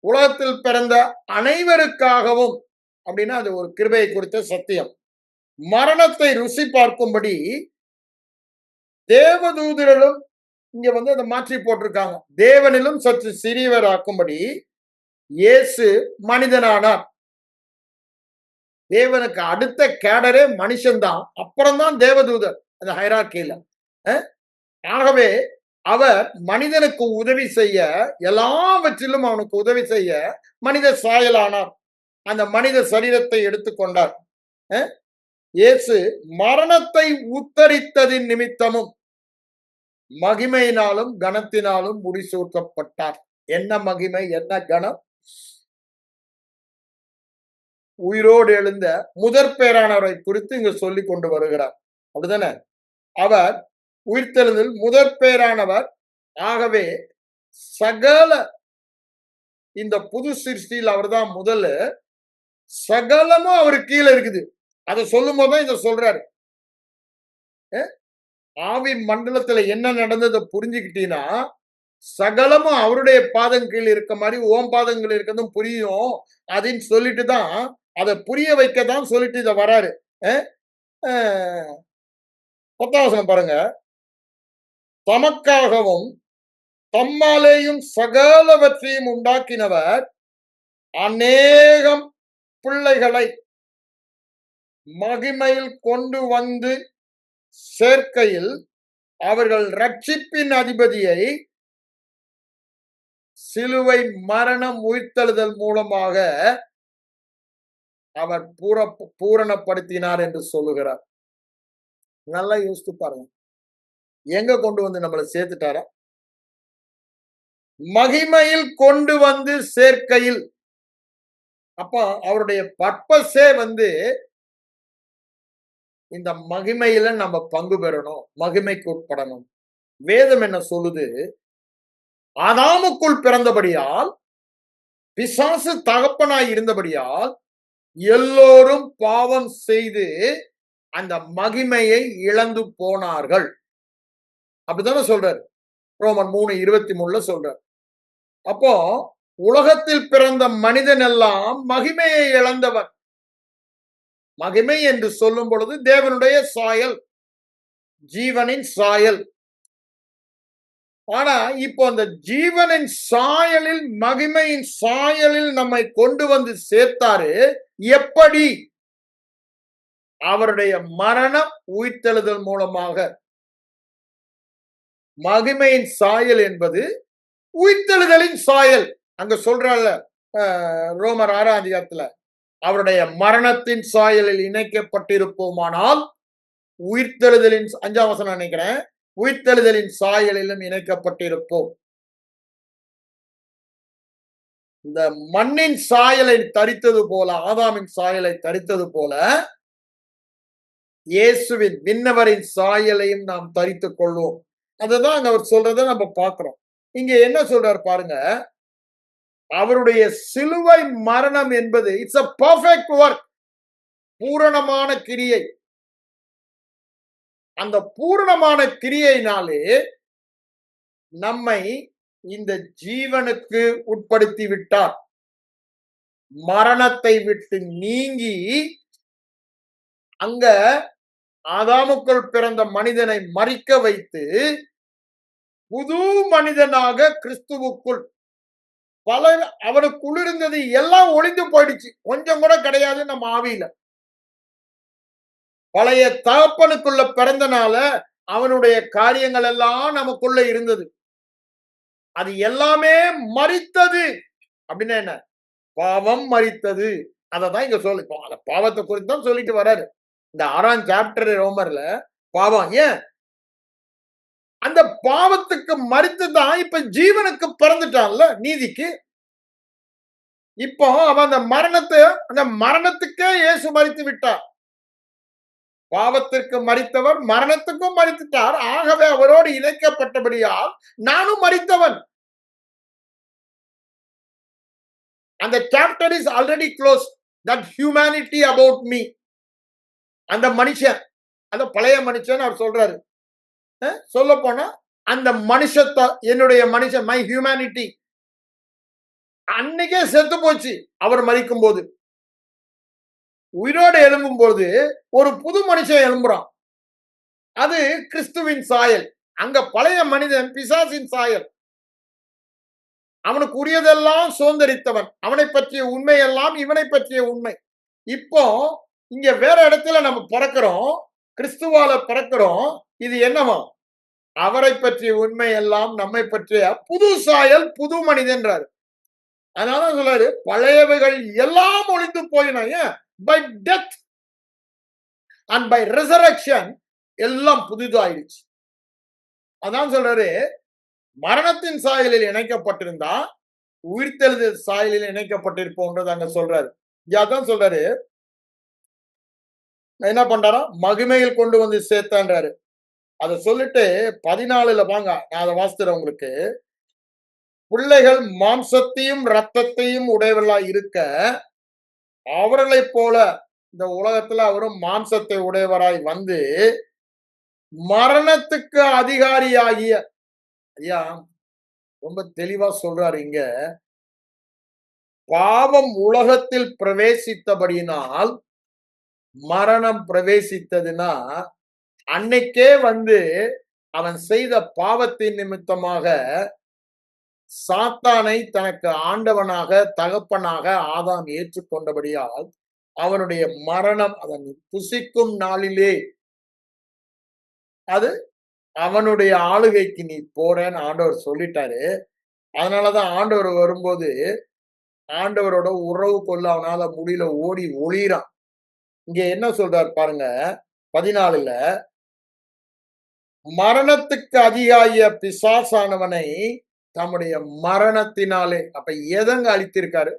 S1: உலகத்தில் பிறந்த அனைவருக்காகவும், அப்படின்னா அது ஒரு கிருபையை குறித்த சத்தியம். மரணத்தை ருசி பார்க்கும்படி தேவதூதரிலும் இங்க அதை மாற்றி போட்டிருக்காங்க. தேவனிலும் சற்று சிறியவர் ஆக்கும்படி இயேசு மனிதனானார். தேவனுக்கு அடுத்த கேடரே மனுஷன்தான், அப்புறம் தான் தேவதூதர் அந்த ஹைரார்கியில. ஆகவே அவர் மனிதனுக்கு உதவி செய்ய, எல்லாவற்றிலும் அவனுக்கு உதவி செய்ய மனித சாயலானார். அந்த மனித சரீரத்தை எடுத்துக்கொண்டார். இயேசு மரணத்தை உத்தரித்ததின் நிமித்தமும் மகிமையினாலும் கனத்தினாலும் முடிசூட்டப்பட்டார். என்ன மகிமை, என்ன கனம்? உயிரோடு எழுந்த முதற் பேரானவரை குறித்து இங்கு சொல்லிக் கொண்டு வருகிறார். அப்படிதானே? அவர் உயிர்த்தெழுதல் முதற் பேரானவர். ஆகவே சகல இந்த புது சிருஷ்டியில் அவர்தான் முதல்ல. சகலமும் அவரு கீழே இருக்குது. அதை சொல்லும் போதுதான் இதை சொல்றாரு. ஆவி மண்டலத்துல என்ன நடந்ததை புரிஞ்சுக்கிட்டீங்கன்னா, சகலமும் அவருடைய பாதம் கீழ் இருக்க மாதிரி ஓம் பாதங்கள் இருக்கிறதும் புரியும். அப்படின்னு சொல்லிட்டு தான், அதை புரிய வைக்கதான் சொல்லிட்டு இதை வராரு. 10ஆம் வசனம் பாருங்க. தமக்காகவும் தம்மாலேயும் சகலவற்றையும் உண்டாக்கினவர் அநேகம் பிள்ளைகளை மகிமையில் கொண்டு வந்து சேர்க்கையில் அவர்கள் ரட்சிப்பின் அதிபதியை சிலுவை மரணம் உயிர்த்தெழுதல் மூலமாக அவர் பூரணப்படுத்தினார் என்று சொல்லுகிறார். நல்லா யோசித்து பாருங்க. எங்க கொண்டு வந்து நம்மளை சேர்த்துட்டாரா? மகிமையில் கொண்டு வந்து சேர்க்கையில். அப்ப அவருடைய பர்பஸே வந்து இந்த மகிமையில நம்ம பங்கு பெறணும், மகிமைக்கு உட்படணும். வேதம் என்ன சொல்லுது? ஆதாமுக்குள் பிறந்தபடியால், பிசாசு தகப்பனாய் இருந்தபடியால், எல்லோரும் பாவம் செய்து அந்த மகிமையை இழந்து போனார்கள். அப்படித்தானே சொல்றாரு. ரோமர் 3:23 சொல்றார். அப்போ உலகத்தில் பிறந்த மனிதன் எல்லாம் மகிமையை இழந்தவன். மகிமை என்று சொல்லும் பொழுது தேவனுடைய சாயல், ஜீவனின் சாயல். ஆனா இப்போ அந்த ஜீவனின் சாயலில், மகிமையின் சாயலில் நம்மை கொண்டு வந்து சேர்த்தாரு. எப்படி? அவருடைய மரணம் உயிர்த்தெழுதல் மூலமாக. மகிமையின் சாயல் என்பது உயிர்த்தெழுதலின் சாயல். அங்க சொல்றல்ல ரோமர் 6ஆம் அதிகாரத்துல, அவருடைய மரணத்தின் சாயலில் இணைக்கப்பட்டிருப்போமானால் உயிர்த்தெழுதலின் 5ஆம் வசனம் நினைக்கிறேன், உயிர்த்தெழுதலின் சாயலிலும் இணைக்கப்பட்டிருப்போம். இந்த மண்ணின் சாயலை தரித்தது போல, ஆதாமின் சாயலை தரித்தது போல, இயேசுவின் விண்ணவரின் சாயலையும் நாம் தரித்துக் கொள்வோம். அதுதான் அவர் சொல்றதை நம்ம பார்க்கிறோம். இங்க என்ன சொல்றாரு பாருங்க, அவருடைய சிலுவை மரணம் என்பது இட்ஸ் a perfect work, பூரணமான கிரியை. அந்த பூரணமான கிரியையினாலே நம்மை இந்த ஜீவனுக்கு உட்படுத்தி விட்டார். மரணத்தை விட்டு நீங்கி அங்க ஆதாமுக்குள் பிறந்த மனிதனை மரிக்க வைத்து புது மனிதனாக கிறிஸ்துவுக்குள் பல அவனுக்குள் இருந்தது எல்லாம் ஒளிந்து போயிடுச்சு. கொஞ்சம் கூட கிடையாது நம்ம ஆவியில. பழைய தகப்பனுக்குள்ள பிறந்தனால அவனுடைய காரியங்கள் எல்லாம் நமக்குள்ள இருந்தது. அது எல்லாமே மரித்தது. அப்படின்னா என்ன? பாவம் மரித்தது. அததான் இங்க சொல்லி பாவத்தை குறித்து தான் சொல்லிட்டு வர்றாரு. இந்த 6ஆம் சாப்டர் ரோமர்ல பாவம் ஏன் அந்த பாவத்துக்கு மரித்து தான் இப்ப ஜீவனுக்கு பிறந்துட்டான்ல, நீதிக்கு. இப்போ அவன் அந்த மரணத்துக்கே இயேசு மரித்து விட்டார். பாவத்திற்கு மரித்தவர் மரணத்துக்கும் மரித்துட்டார். ஆகவே அவரோடு இணைக்கப்பட்டபடியால் நானும் மரித்தவன். அந்த chapter is already close. That humanity about me. அந்த மனுஷன், அந்த பழைய மனுஷன் அவர் சொல்றாரு. சொல்ல போனா அந்த மனுஷத்தை, என்னுடைய மனுஷன், மை ஹியூமனிட்டி அன்னைக்கே செத்து போச்சு. அவர் மரிக்கும் போது, உயிரோடு எழும்பும் போது ஒரு புது மனுஷன் எழும்புறான். அது கிறிஸ்துவின் சாயல். அங்க பழைய மனிதன் பிசாசின் சாயல். அவனுக்கு உரியதெல்லாம் சுதந்திரித்தவன். அவனை பற்றிய உண்மை எல்லாம் இவனை பற்றிய உண்மை. இப்போ இங்க வேற இடத்துல நம்ம பிறக்கிறோம், கிறிஸ்துவால பிறக்கிறோம். இது என்னவா? அவரை பற்றிய உண்மை எல்லாம் நம்மை பற்றிய புது சாயல், புது மனிதன்றாரு. அதனால சொல்றாரு, பழையவைகள் எல்லாம் ஒளிந்து போயின. By death and by resurrection எல்லாம் புதிதாயிடுச்சு. அதான் சொல்றாரு, மரணத்தின் சாயலில் இணைக்கப்பட்டிருந்தா உயிர்த்தெழுதல் சாயலில் இணைக்கப்பட்டிருப்போம்ன்றது அங்க சொல்றாரு. அதான் சொல்றாரு, என்ன பண்றாரா? மகிமையில் கொண்டு வந்து சேர்த்தான்றாரு. அதை சொல்லிட்டு 14ல வாங்க, நான் அதை வாசிக்கிறேன் உங்களுக்கு. பிள்ளைகள் மாம்சத்தையும் ரத்தத்தையும் உடையவர்களாய் இருக்க, அவர்களைப் போல இந்த உலகத்துல அவரும் மாம்சத்தை உடையவராய் வந்து மரணத்துக்கு அதிகாரியாகிய, ஐயா ரொம்ப தெளிவா சொல்றாரு இங்க, பாவம் உலகத்தில் பிரவேசித்தபடியினால் மரணம் பிரவேசித்ததுன்னா, அன்னைக்கே வந்து அவன் செய்த பாவத்தின் நிமித்தமாக சாத்தானை தனக்கு ஆண்டவனாக, தகப்பனாக ஆதாம் ஏற்றுக்கொண்டபடியால் அவனுடைய மரணம், அதன் புசிக்கும் நாளிலே அது அவனுடைய ஆளுகைக்கு நீ போறேன்னு ஆண்டவர் சொல்லிட்டாரு. அதனாலதான் ஆண்டவர் வரும்போது ஆண்டவரோட உறவு கொள்ள அவனால முடியல, ஓடி ஒளிறான். இங்க என்ன சொல்றார் பாருங்க, 14ல மரணத்துக்கு அதிகாய பிசாசானவனை தம்முடைய மரணத்தினாலே, அப்ப எதங்க அழித்திருக்காரு?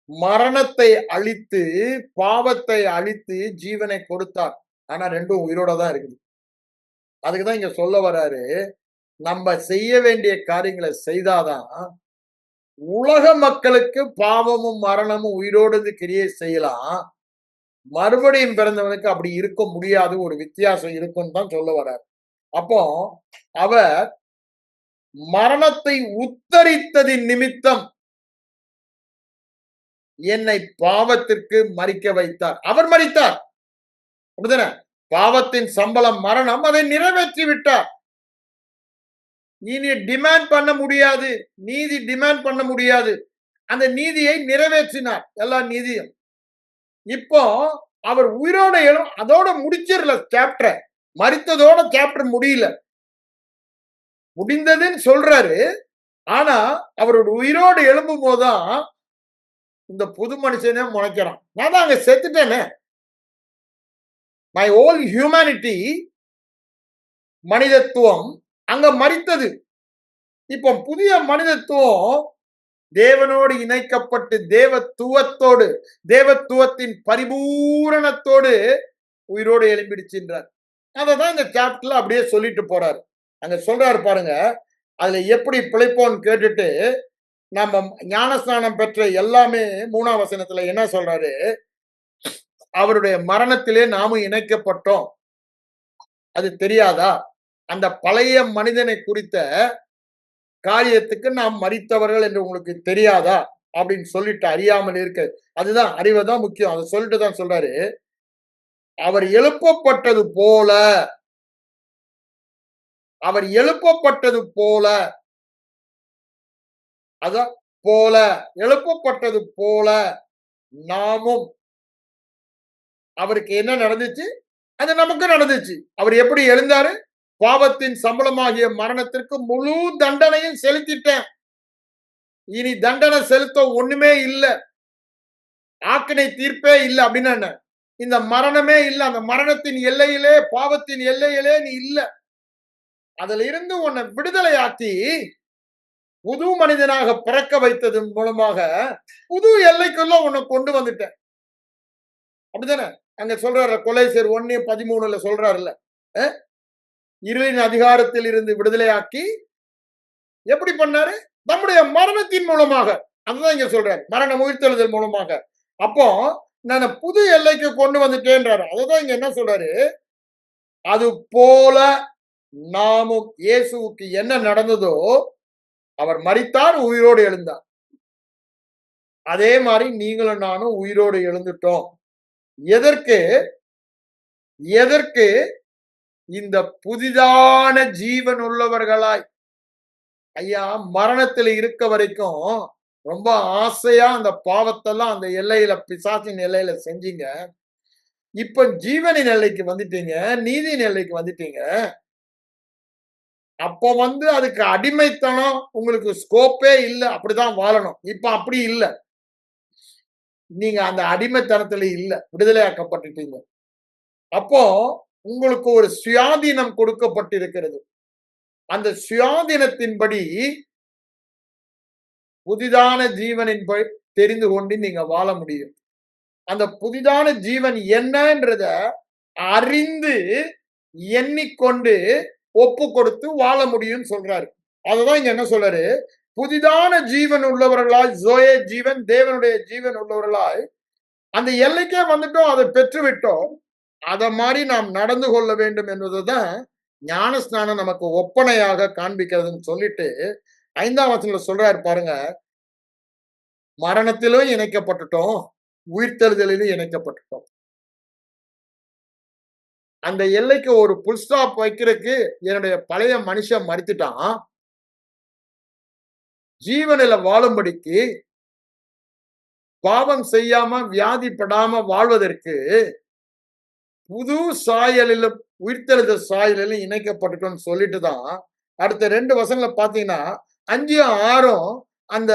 S1: மரணத்தை அழித்து, பாவத்தை அழித்து ஜீவனை கொடுத்தார். ஆனா ரெண்டும் உயிரோட தான் இருக்குது. அதுக்குதான் இங்க சொல்ல வராரு, நம்ம செய்ய வேண்டிய காரியங்களை செய்தாதான் உலக மக்களுக்கு பாவமும் மரணமும் உயிரோடு கிரியை செய்யலாம். மறுபடியும் பிறந்தவனுக்கு அப்படி இருக்க முடியாது, ஒரு வித்தியாசம் இருக்குன்னு தான் சொல்ல வர்றார். அப்போ அவர் மரணத்தை உத்தரித்ததின் நிமித்தம் என்னை பாவத்திற்கு மறிக்க வைத்தார். அவர் மறித்தார், அப்படிதானே? பாவத்தின் சம்பளம் மரணம், அதை நிறைவேற்றி விட்டார். இனி டிமாண்ட் பண்ண முடியாது, நீதி டிமாண்ட் பண்ண முடியாது. அந்த நீதியை நிறைவேற்றினார், எல்லா நீதியும். இப்போ அவர் உயிரோட அதோட முடிச்சிடல சாப்டர். மரித்ததோட சாப்டர் முடியல, முடிந்ததுன்னு சொல்றாரு. ஆனா அவரோட உயிரோடு எழும்பும் போதுதான் இந்த புது மனுஷனே முளைக்கிறான். நான் தான் அங்க செத்துட்டேனே. மை ஹோல் ஹியூமனிட்டி, மனிதத்துவம் அங்க மரித்தது. இப்போ புதிய மனிதத்துவம் தேவனோடு இணைக்கப்பட்டு தேவத்துவத்தோடு, தேவத்துவத்தின் பரிபூரணத்தோடு உயிரோடு எழும்பிடுச்சுன்றார். அததான் இந்த சாப்டர்ல அப்படியே சொல்லிட்டு போறாரு. அங்க சொல்றாரு பாருங்க, அதுல எப்படி பிழைப்போன்னு கேட்டுட்டு நம்ம ஞானஸ்நானம் பெற்ற எல்லாமே 3ஆம் வசனத்துல என்ன சொல்றாரு? அவருடைய மரணத்திலே நாமும் இணைக்கப்பட்டோம். அது தெரியாதா? அந்த பழைய மனிதனை குறித்த காரியத்துக்கு நாம் மரித்தவர்கள் என்று உங்களுக்கு தெரியாதா அப்படின்னு சொல்லிட்டு அறியாமல் இருக்க, அதுதான் அறிவதான் முக்கியம். அதை சொல்லிட்டு தான் சொல்றாரு, அவர் எழுப்பப்பட்டது போல, அவர் எழுப்பப்பட்டது போல, அதான் போல, எழுப்பப்பட்டது போல நாமும். அவருக்கு என்ன நடந்துச்சு அது நமக்கு நடந்துச்சு. அவர் எப்படி எழுந்தாரு? பாவத்தின் சம்பளமாகிய மரணத்திற்கு முழு தண்டனையும் செலுத்திட்டேன், இனி தண்டனை செலுத்த ஒண்ணுமே இல்ல, ஆக்கினை தீர்ப்பே இல்லை அப்படின்னு என்ன? இந்த மரணமே இல்லை, அந்த மரணத்தின் எல்லையிலே, பாவத்தின் எல்லையிலே நீ இல்ல. அதுல இருந்து உன்னை விடுதலை ஆக்கி புது மனிதனாக பிறக்க வைத்ததன் மூலமாக புது எல்லைக்குள்ள உன்னை கொண்டு வந்துட்டேன். அப்படித்தானே அங்க சொல்றாரு, கொலைசர் 1:13 சொல்றாருல்ல, இருளின் அதிகாரத்தில் இருந்து விடுதலையாக்கி எப்படி பண்ணாரு? நம்முடைய மரணத்தின் மூலமாக. அதுதான் இங்க சொல்றாரு, மரண உயிர்த்தெழுதல் மூலமாக. அப்போ நான் புது எல்லைக்கு கொண்டு வந்துட்டேன்றாரு. அதுதான் இங்க என்ன சொல்றாரு? அது போல நாமும், இயேசுவுக்கு என்ன நடந்ததோ, அவர் மரித்தார், உயிரோடு எழுந்தார், அதே மாதிரி நீங்களும் நானும் உயிரோடு எழுந்துட்டோம். எதற்கு? எதற்கு? இந்த புதிதான ஜீவன் உள்ளவர்களாய். ஐயா, மரணத்தில் இருக்க வரைக்கும் ரொம்ப ஆசையா அந்த பாவத்தெல்லாம் அந்த எல்லையில, பிசாசின் எல்லையில செஞ்சீங்க. இப்ப ஜீவனின் எல்லைக்கு வந்துட்டீங்க, நீதியின் எல்லைக்கு வந்துட்டீங்க. அப்போ அதுக்கு அடிமைத்தனம், உங்களுக்கு ஸ்கோப்பே இல்லை, அப்படிதான் வாழணும். இப்ப அப்படி இல்லை, நீங்க அந்த அடிமைத்தனத்துல இல்ல, விடுதலையாக்கப்பட்டுட்டீங்க. அப்போ உங்களுக்கு ஒரு சுயாதீனம் கொடுக்கப்பட்டிருக்கிறது. அந்த சுயாதீனத்தின்படி புதிதான ஜீவனின் தெரிந்து கொண்டு நீங்க வாழ முடியும். அந்த புதிதான ஜீவன் என்னன்றத அறிந்து எண்ணிக்கொண்டு ஒப்பு கொடுத்து வாழ முடியும் சொல்றாரு. அதுதான் இங்க என்ன சொல்றாரு? புதிதான ஜீவன் உள்ளவர்களாய், ஜோயே ஜீவன், தேவனுடைய ஜீவன் உள்ளவர்களாய் அந்த எல்லைக்கே வந்துட்டோம், அதை பெற்றுவிட்டோம். அத மாதிரி நாம் நடந்து கொள்ள வேண்டும் என்பதுதான் ஞானஸ்நானம் நமக்கு ஒப்பனையாக காண்பிக்கிறதுன்னு சொல்லிட்டு 5ஆம் வசனத்துல சொல்றாரு பாருங்க, மரணத்திலும் இணைக்கப்பட்டுட்டோம், உயிர்த்தெழுதலிலும் இணைக்கப்பட்டுட்டோம். அந்த எல்லைக்கு ஒரு புல் ஸ்டாப் வைக்கிறதுக்கு என்னுடைய பழைய மனுஷன் மரித்துட்டான், ஜீவனில வாழும்படிக்கு, பாவம் செய்யாம வியாதிப்படாம வாழ்வதற்கு புது சாயலிலும் உயிர்த்தெழுதல் சாயலிலும் இணைக்கப்பட்டுட்டோம்னு சொல்லிட்டு தான் அடுத்த 2 வசனங்களை பார்த்தீங்கன்னா 5ம் 6ம் அந்த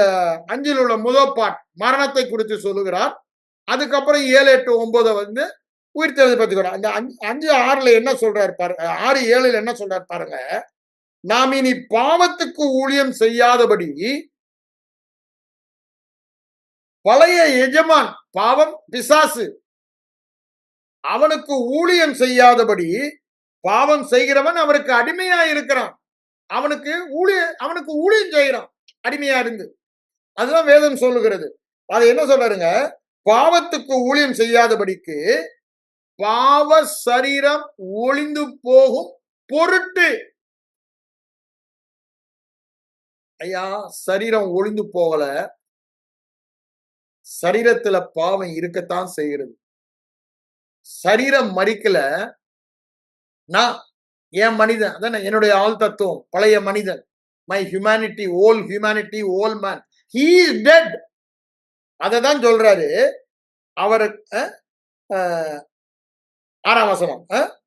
S1: 5ல் உள்ள முதல் பாட் மரணத்தை குறித்து சொல்லுகிறார். அதுக்கப்புறம் 7, 8, 9 உயிர்த்தெழுதலை பத்தி கூட அந்த 5:6 என்ன சொல்றாரு பாருங்க, 6:7 என்ன சொல்றாரு பாருங்க. நாம் இனி பாவத்துக்கு ஊழியம் செய்யாதபடி பழைய எஜமான், பாவம் பிசாசு, அவனுக்கு ஊழியம் செய்யாதபடி, பாவம் செய்கிறவன் அவருக்கு அடிமையா இருக்கிறான். அவனுக்கு ஊழியம் செய்கிறான் அடிமையா இருந்து. அதுதான் வேதம் சொல்லுகிறது. அது என்ன சொல்றாருங்க, பாவத்துக்கு ஊழியம் செய்யாதபடிக்கு பாவ சரீரம் ஒளிந்து போகும் பொருட்டு. ஐயா, சரீரம் ஒளிந்து போகல, சரீரத்துல பாவம் இருக்கத்தான் செய்கிறது. சரீரம் மறிக்கல, நான் என் மனிதன், அதான என்னுடைய ஆள் தத்துவம், பழைய மனிதன், my humanity, old man, he is dead. அததான் சொல்றாரு அவர். 6ஆம் வசனம்,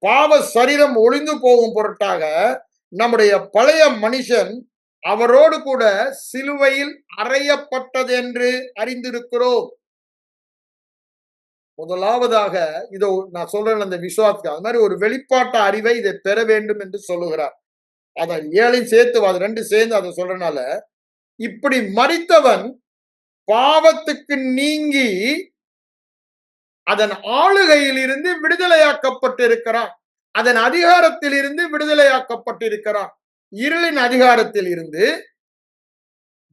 S1: பாவ சரீரம் ஒளிந்து போகும் பொருட்டாக நம்முடைய பழைய மனுஷன் அவரோடு கூட சிலுவையில் அறையப்பட்டது என்று அறிந்திருக்கிறோம். முதலாவதாக இதோ நான் சொல்றேன், அந்த விசுவாசத்துக்கு அது மாதிரி ஒரு வெளிப்பாட்டு அறிவை இதை பெற வேண்டும் என்று சொல்லுகிறார். அதை 7 சேர்த்து, அது 2 சேர்ந்து அதை சொல்றனால, இப்படி மரித்தவன் பாவத்துக்கு நீங்கி அதன் ஆளுகையில் இருந்து விடுதலையாக்கப்பட்டிருக்கிறான். அதன் அதிகாரத்தில் இருந்து விடுதலையாக்கப்பட்டிருக்கிறான். இருளின் அதிகாரத்தில் இருந்து,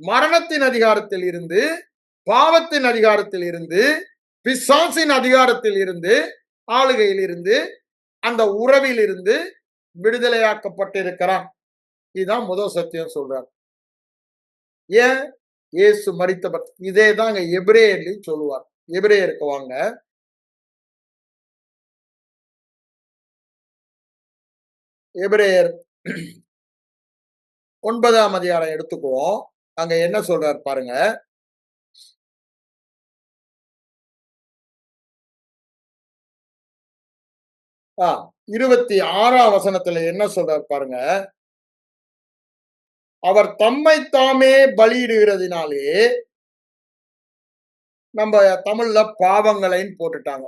S1: மரணத்தின் அதிகாரத்தில் இருந்து, பாவத்தின் அதிகாரத்தில் இருந்து, பிசாசின் அதிகாரத்தில் இருந்து, ஆளுகையில் இருந்து, அந்த உறவில் இருந்து விடுதலையாக்கப்பட்டிருக்கிறான். இதுதான் முதல் சத்தியம் சொல்றார். ஏன் இயேசு மரித்தவர்? இதே தான் எபிரேயர்லையும் சொல்லுவார். எபிரேயருக்கு வாங்க. எபிரேயர் 9ஆம் அதிகாரம் எடுத்துக்குவோம். அங்க என்ன சொல்றார் பாருங்க. 26ஆம் வசனத்துல என்ன சொல்றார் பாருங்க. அவர் தம்மை தாமே பலியிடுகிறதுனாலே, நம்ம தமிழ்ல பாவங்களைன்னு போட்டுட்டாங்க.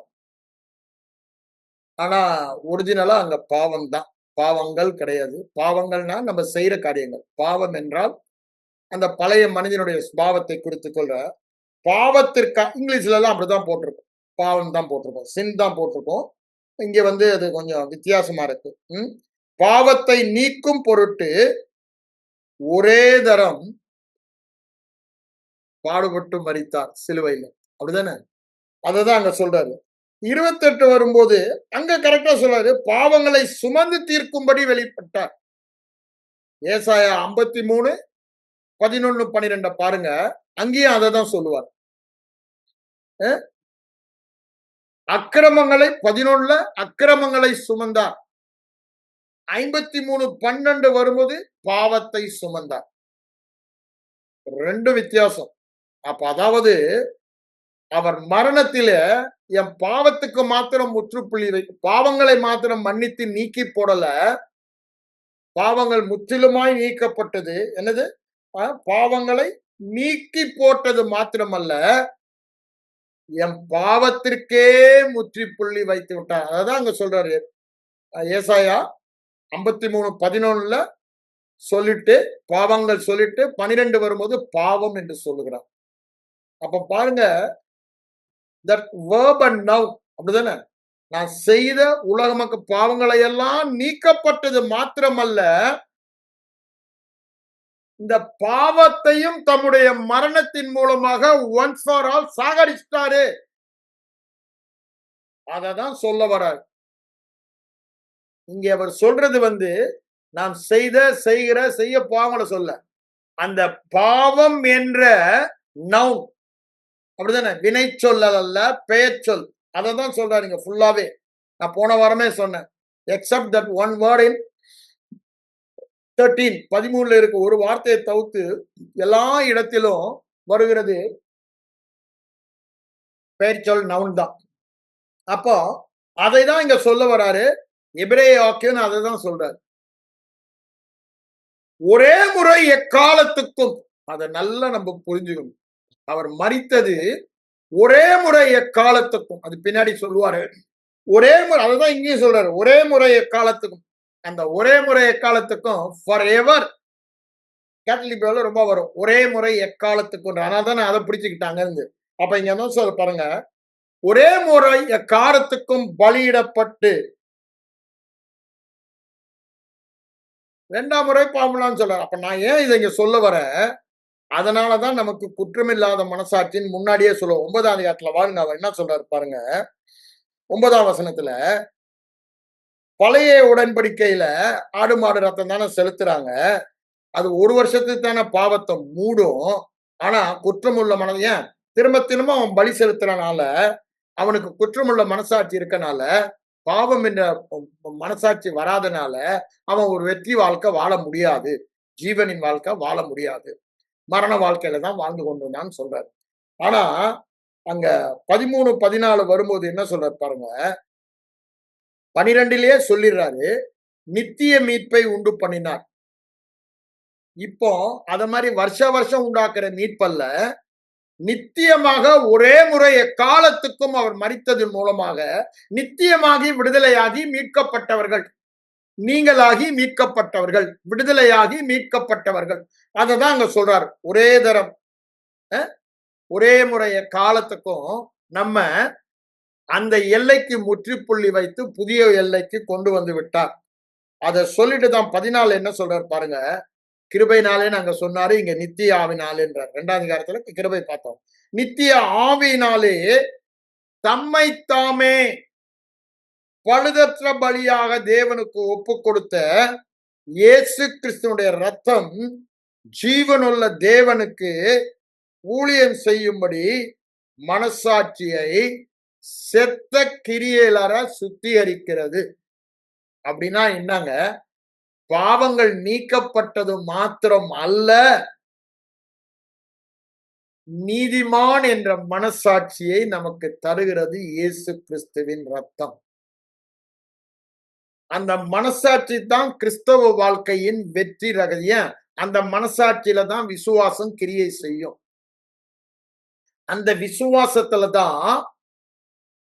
S1: ஆனா ஒரிஜினலா அங்க பாவம் தான், பாவங்கள் கிடையாது. பாவங்கள்னா நம்ம செய்யற காரியங்கள். பாவம் என்றால் அந்த பழைய மனிதனுடைய சுபாவத்தை குறித்து கொள்ற பாவத்திற்கு. இங்கிலீஷ்ல எல்லாம் அப்படிதான் போட்டிருக்கும், பாவம் தான் போட்டிருக்கோம், சின் தான் போட்டிருக்கோம். இங்க அது கொஞ்சம் வித்தியாசமா இருக்கு. பாவத்தை நீக்கும் பொருட்டு ஒரே தரம் பாடுபட்டு மரித்தார் சிலுவையில, அப்படிதானே? அததான் அங்க சொல்றாரு. 28 வரும்போது அங்க கரெக்டா சொல்றாரு, பாவங்களை சுமந்து தீர்க்கும்படி வெளிப்பட்டார். ஏசாயா 53 11 12 பாருங்க, அங்கேயும் அதை தான் சொல்லுவார். அக்கிரமங்களை 11 அக்கிரமங்களை சுமந்தார். 53 12 வரும்போது பாவத்தை சுமந்தார். 2 வித்தியாசம். அப்ப அதாவது அவர் மரணத்தில என் பாவத்துக்கு மாத்திரம் முற்றுப்புள்ளி பாவங்களை மாத்திரம் மன்னித்து நீக்கி போடல, பாவங்கள் முற்றிலுமாய் நீக்கப்பட்டது. என்னது? பாவங்களை நீக்கி போட்டது மாத்திரமல்ல, என் பாவத்திற்கே முற்றுப்புள்ளி வைத்து விட்டார். அதான் அங்க சொல்றாரு. ஏசாயா 53 11 சொல்லிட்டு பாவங்கள் சொல்லிட்டு 12 வரும்போது பாவம் என்று சொல்லுகிறார். அப்ப பாருங்க, that verb and noun, அப்படிதானே? நான் செய்த உலக பாவங்களை எல்லாம் நீக்கப்பட்டது மாத்திரமல்ல, இந்த பாவத்தையும் தம்முடைய மரணத்தின் மூலமாக ஒன்ஸ் ஃபார் ஆல் சாகடிச்சிட்டாரு. அததான் சொல்ல வரார். இங்க அவர் சொல்றது நாம் செய்ய பாவங்களை சொல்ல, அந்த பாவம் என்ற நவுன், அப்படிதானே? வினை சொல்லல் அல்ல, பெயர் சொல். அததான் சொல்றாருங்க ஃபுல்லாவே. நான் போன வாரமே சொன்னேன். எக்ஸப்ட் தட் ஒன் வேர்ட் இன் 13 இருக்கு. ஒரு வார்த்தையை தவிர்த்து எல்லா இடத்திலும் வருகிறது பெயர் சொல், நவுன் தான். அப்போ அதை தான் இங்க சொல்ல வராரு. எபிரேய வாக்கியம் அதை தான் சொல்றாரு. ஒரே முறை எக்காலத்துக்கும், அதை நல்லா நம்ம புரிஞ்சுக்கணும். அவர் மரித்தது ஒரே முறை எக்காலத்துக்கும், அது பின்னாடி சொல்லுவாரு. ஒரே முறை, அதுதான் இங்கேயும் சொல்றாரு, ஒரே முறை எக்காலத்துக்கும். அந்த ஒரே முறை எக்காலத்துக்கும் ஃபார் எவர் கேத்தலிக் பைபிள்ல ரொம்ப வரும். ஒரே முறை எக்காலத்துக்கும். அதனால தான் நான் அதை பிடிச்சுக்கிட்டாங்க. அப்ப இங்க என்ன சொல்ல பாருங்க, ஒரே முறை எக்காலத்துக்கும் பலியிடப்பட்டு 2ஆம் முறை பாவம்லான்னு சொல்றாரு. அப்ப நான் ஏன் இதை இங்க சொல்ல வரேன், அதனாலதான் நமக்கு குற்றமில்லாத மனசாட்சின்னு முன்னாடியே சொல்லுவோம். 9ஆம் அதிகாரத்துல வாருங்க, அவர் என்ன சொல்றாரு பாருங்க. 9ஆம் வசனத்துல, பழைய உடன்படிக்கையில ஆடு மாடு ரத்தம் தானே செலுத்துறாங்க. அது 1 வருஷத்துக்கு தானே பாவத்தை மூடும். ஆனா குற்றமுள்ள ஏன் திரும்ப திரும்ப அவன் பலி செலுத்துறனால, அவனுக்கு குற்றமுள்ள மனசாட்சி இருக்கனால, பாவம் என்ற மனசாட்சி வராதனால, அவன் ஒரு வெற்றி வாழ்க்கை வாழ முடியாது. ஜீவனின் வாழ்க்கை வாழ முடியாது. மரண வாழ்க்கையில தான் வாழ்ந்து கொண்டிருந்தான்னு சொல்றாரு. ஆனா அங்க 13, 14 வரும்போது என்ன சொல்றாரு பாருங்க. 12லயே சொல்லிடுறாரு, நித்திய மீட்பை உண்டு பண்ணினார். இப்போ அத மாதிரி வருஷ வருஷம் உண்டாக்குற மீட்பல்ல, நித்தியமாக ஒரே முறை எக்காலத்துக்கும் அவர் மரித்ததன் மூலமாக நித்தியமாகி விடுதலையாகி மீட்கப்பட்டவர்கள், நீங்களாகி மீட்கப்பட்டவர்கள், விடுதலையாகி மீட்கப்பட்டவர்கள். அததான் அங்க சொல்றாரு. ஒரே தரம் ஒரே முறைய காலத்துக்கும் நம்ம அந்த எல்லைக்கு முற்றுப்புள்ளி வைத்து புதிய எல்லைக்கு கொண்டு வந்து விட்டார். அதை சொல்லிட்டு தான் 14 என்ன சொல்றாரு பாருங்க. கிருபை நாளே நாங்க சொன்னாரு, இங்க நித்திய ஆவினாலேன்றார். 2ஆம் அதிகாரத்துல கிருபை பார்த்தோம். நித்திய ஆவினாலே தம்மை தாமே பழுதற்ற பலியாக தேவனுக்கு ஒப்பு கொடுத்த இயேசு கிறிஸ்துனுடைய ரத்தம் ஜீவனுள்ள தேவனுக்கு ஊழியம் செய்யும்படி மனசாட்சியை செத்த கிரியையிலற சுத்திகரிக்கிறது. அப்படின்னா என்னங்க, பாவங்கள் நீக்கப்பட்டது மாத்திரம் அல்ல, நீதிமான் என்ற மனசாட்சியை நமக்கு தருகிறது இயேசு கிறிஸ்துவின் ரத்தம். அந்த மனசாட்சி தான் கிறிஸ்தவ வாழ்க்கையின் வெற்றி ரகசியம். அந்த மனசாட்சியில தான் விசுவாசம் கிரியை செய்யும். அந்த விசுவாசத்துல தான்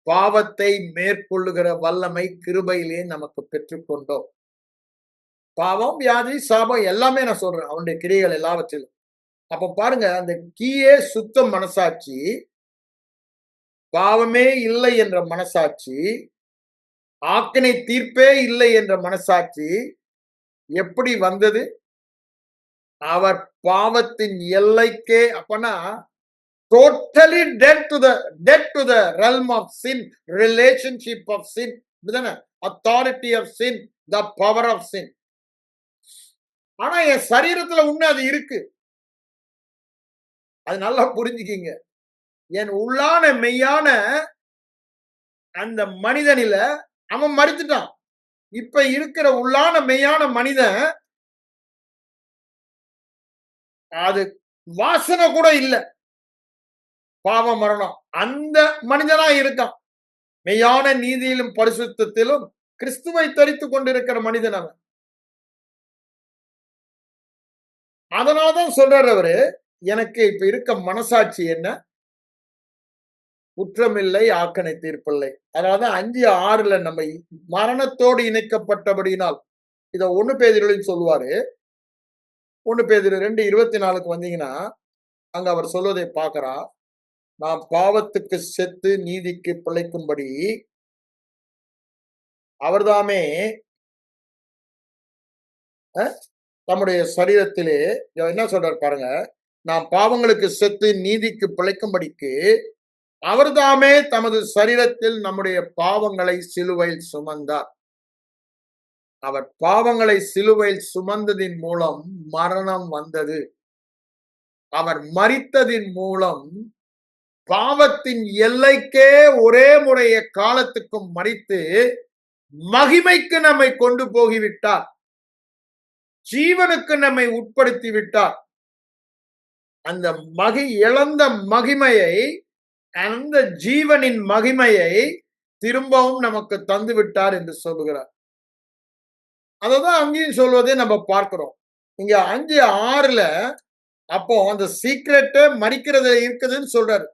S1: பாவத்தை மேற்கொள்ளுகிற வல்லமை கிருபையிலே நமக்கு பெற்றுக்கொண்டோம். பாவம், வியாதி, சாபம் எல்லாமே நான் சொல்றேன், அவனுடைய கிரியைகள் எல்லாவற்றிலும். அப்ப பாருங்க, அந்த கீயே சுத்த மனசாட்சி, பாவமே இல்லை என்ற மனசாட்சி, ஆக்கினை தீர்ப்பே இல்லை என்ற மனசாட்சி எப்படி வந்தது? அவர் பாவத்தின் எல்லைக்கே, அப்பனா totally dead to the realm of sin, relationship of sin, authority of sin, the power of sin. ஆனா என் சரீரத்துல உண்மை அது இருக்கு. அது நல்லா புரிஞ்சுக்கிங்க. என் உள்ளான மெய்யான அந்த மனிதனில அவன் மரித்துட்டான். இப்ப இருக்கிற உள்ளான மெய்யான மனிதன் அது வாசனை கூட இல்ல. பாவ மரணம் அந்த மனிதனா இருக்கான். மெய்யான நீதியிலும் பரிசுத்தத்திலும் கிறிஸ்துவை தரித்துக் கொண்டிருக்கிற மனிதன் அவன். அதனாலதான் சொல்றாரு அவரு, எனக்கு இப்ப இருக்க மனசாட்சி என்ன? குற்றமில்லை, ஆக்கனை தீர்ப்பில்லை. அதாவது 5:6 நம்ம மரணத்தோடு இணைக்கப்பட்டபடியினால், இத 1 பேதுருவிலும் சொல்லுவாரு. 1 பேதுரு 2:24 வந்தீங்கன்னா, அங்க அவர் சொல்வதை பார்க்கிறோம். நாம் பாவத்துக்கு செத்து நீதிக்கு பிழைக்கும்படி அவர்தாமே நம்முடைய சரீரத்திலே என்ன சொல்றாரு பாருங்க. நாம் பாவங்களுக்கு செத்து நீதிக்கு பிழைக்கும்படிக்கு அவர்தாமே தமது சரீரத்தில் நம்முடைய பாவங்களை சிலுவையில் சுமந்தார். அவர் பாவங்களை சிலுவையில் சுமந்ததின் மூலம் மரணம் வந்தது. அவர் மரித்ததின் மூலம் பாவத்தின் எல்லைக்கே ஒரே முறைய காலத்துக்கும் மரித்து மகிமைக்கு நம்மை கொண்டு போகிவிட்டார். ஜீவனுக்கு நம்மை உட்படுத்தி விட்டார். அந்த இழந்த மகிமையை, அந்த ஜீவனின் மகிமையை திரும்பவும் நமக்கு தந்து விட்டார் என்று சொல்லுகிறார். அததான் அங்கேயும் சொல்வதை நம்ம பார்க்கிறோம். இங்க 5:6 அப்போ அந்த சீக்ரெட் மரிக்கிறது இருக்குதுன்னு சொல்றாரு.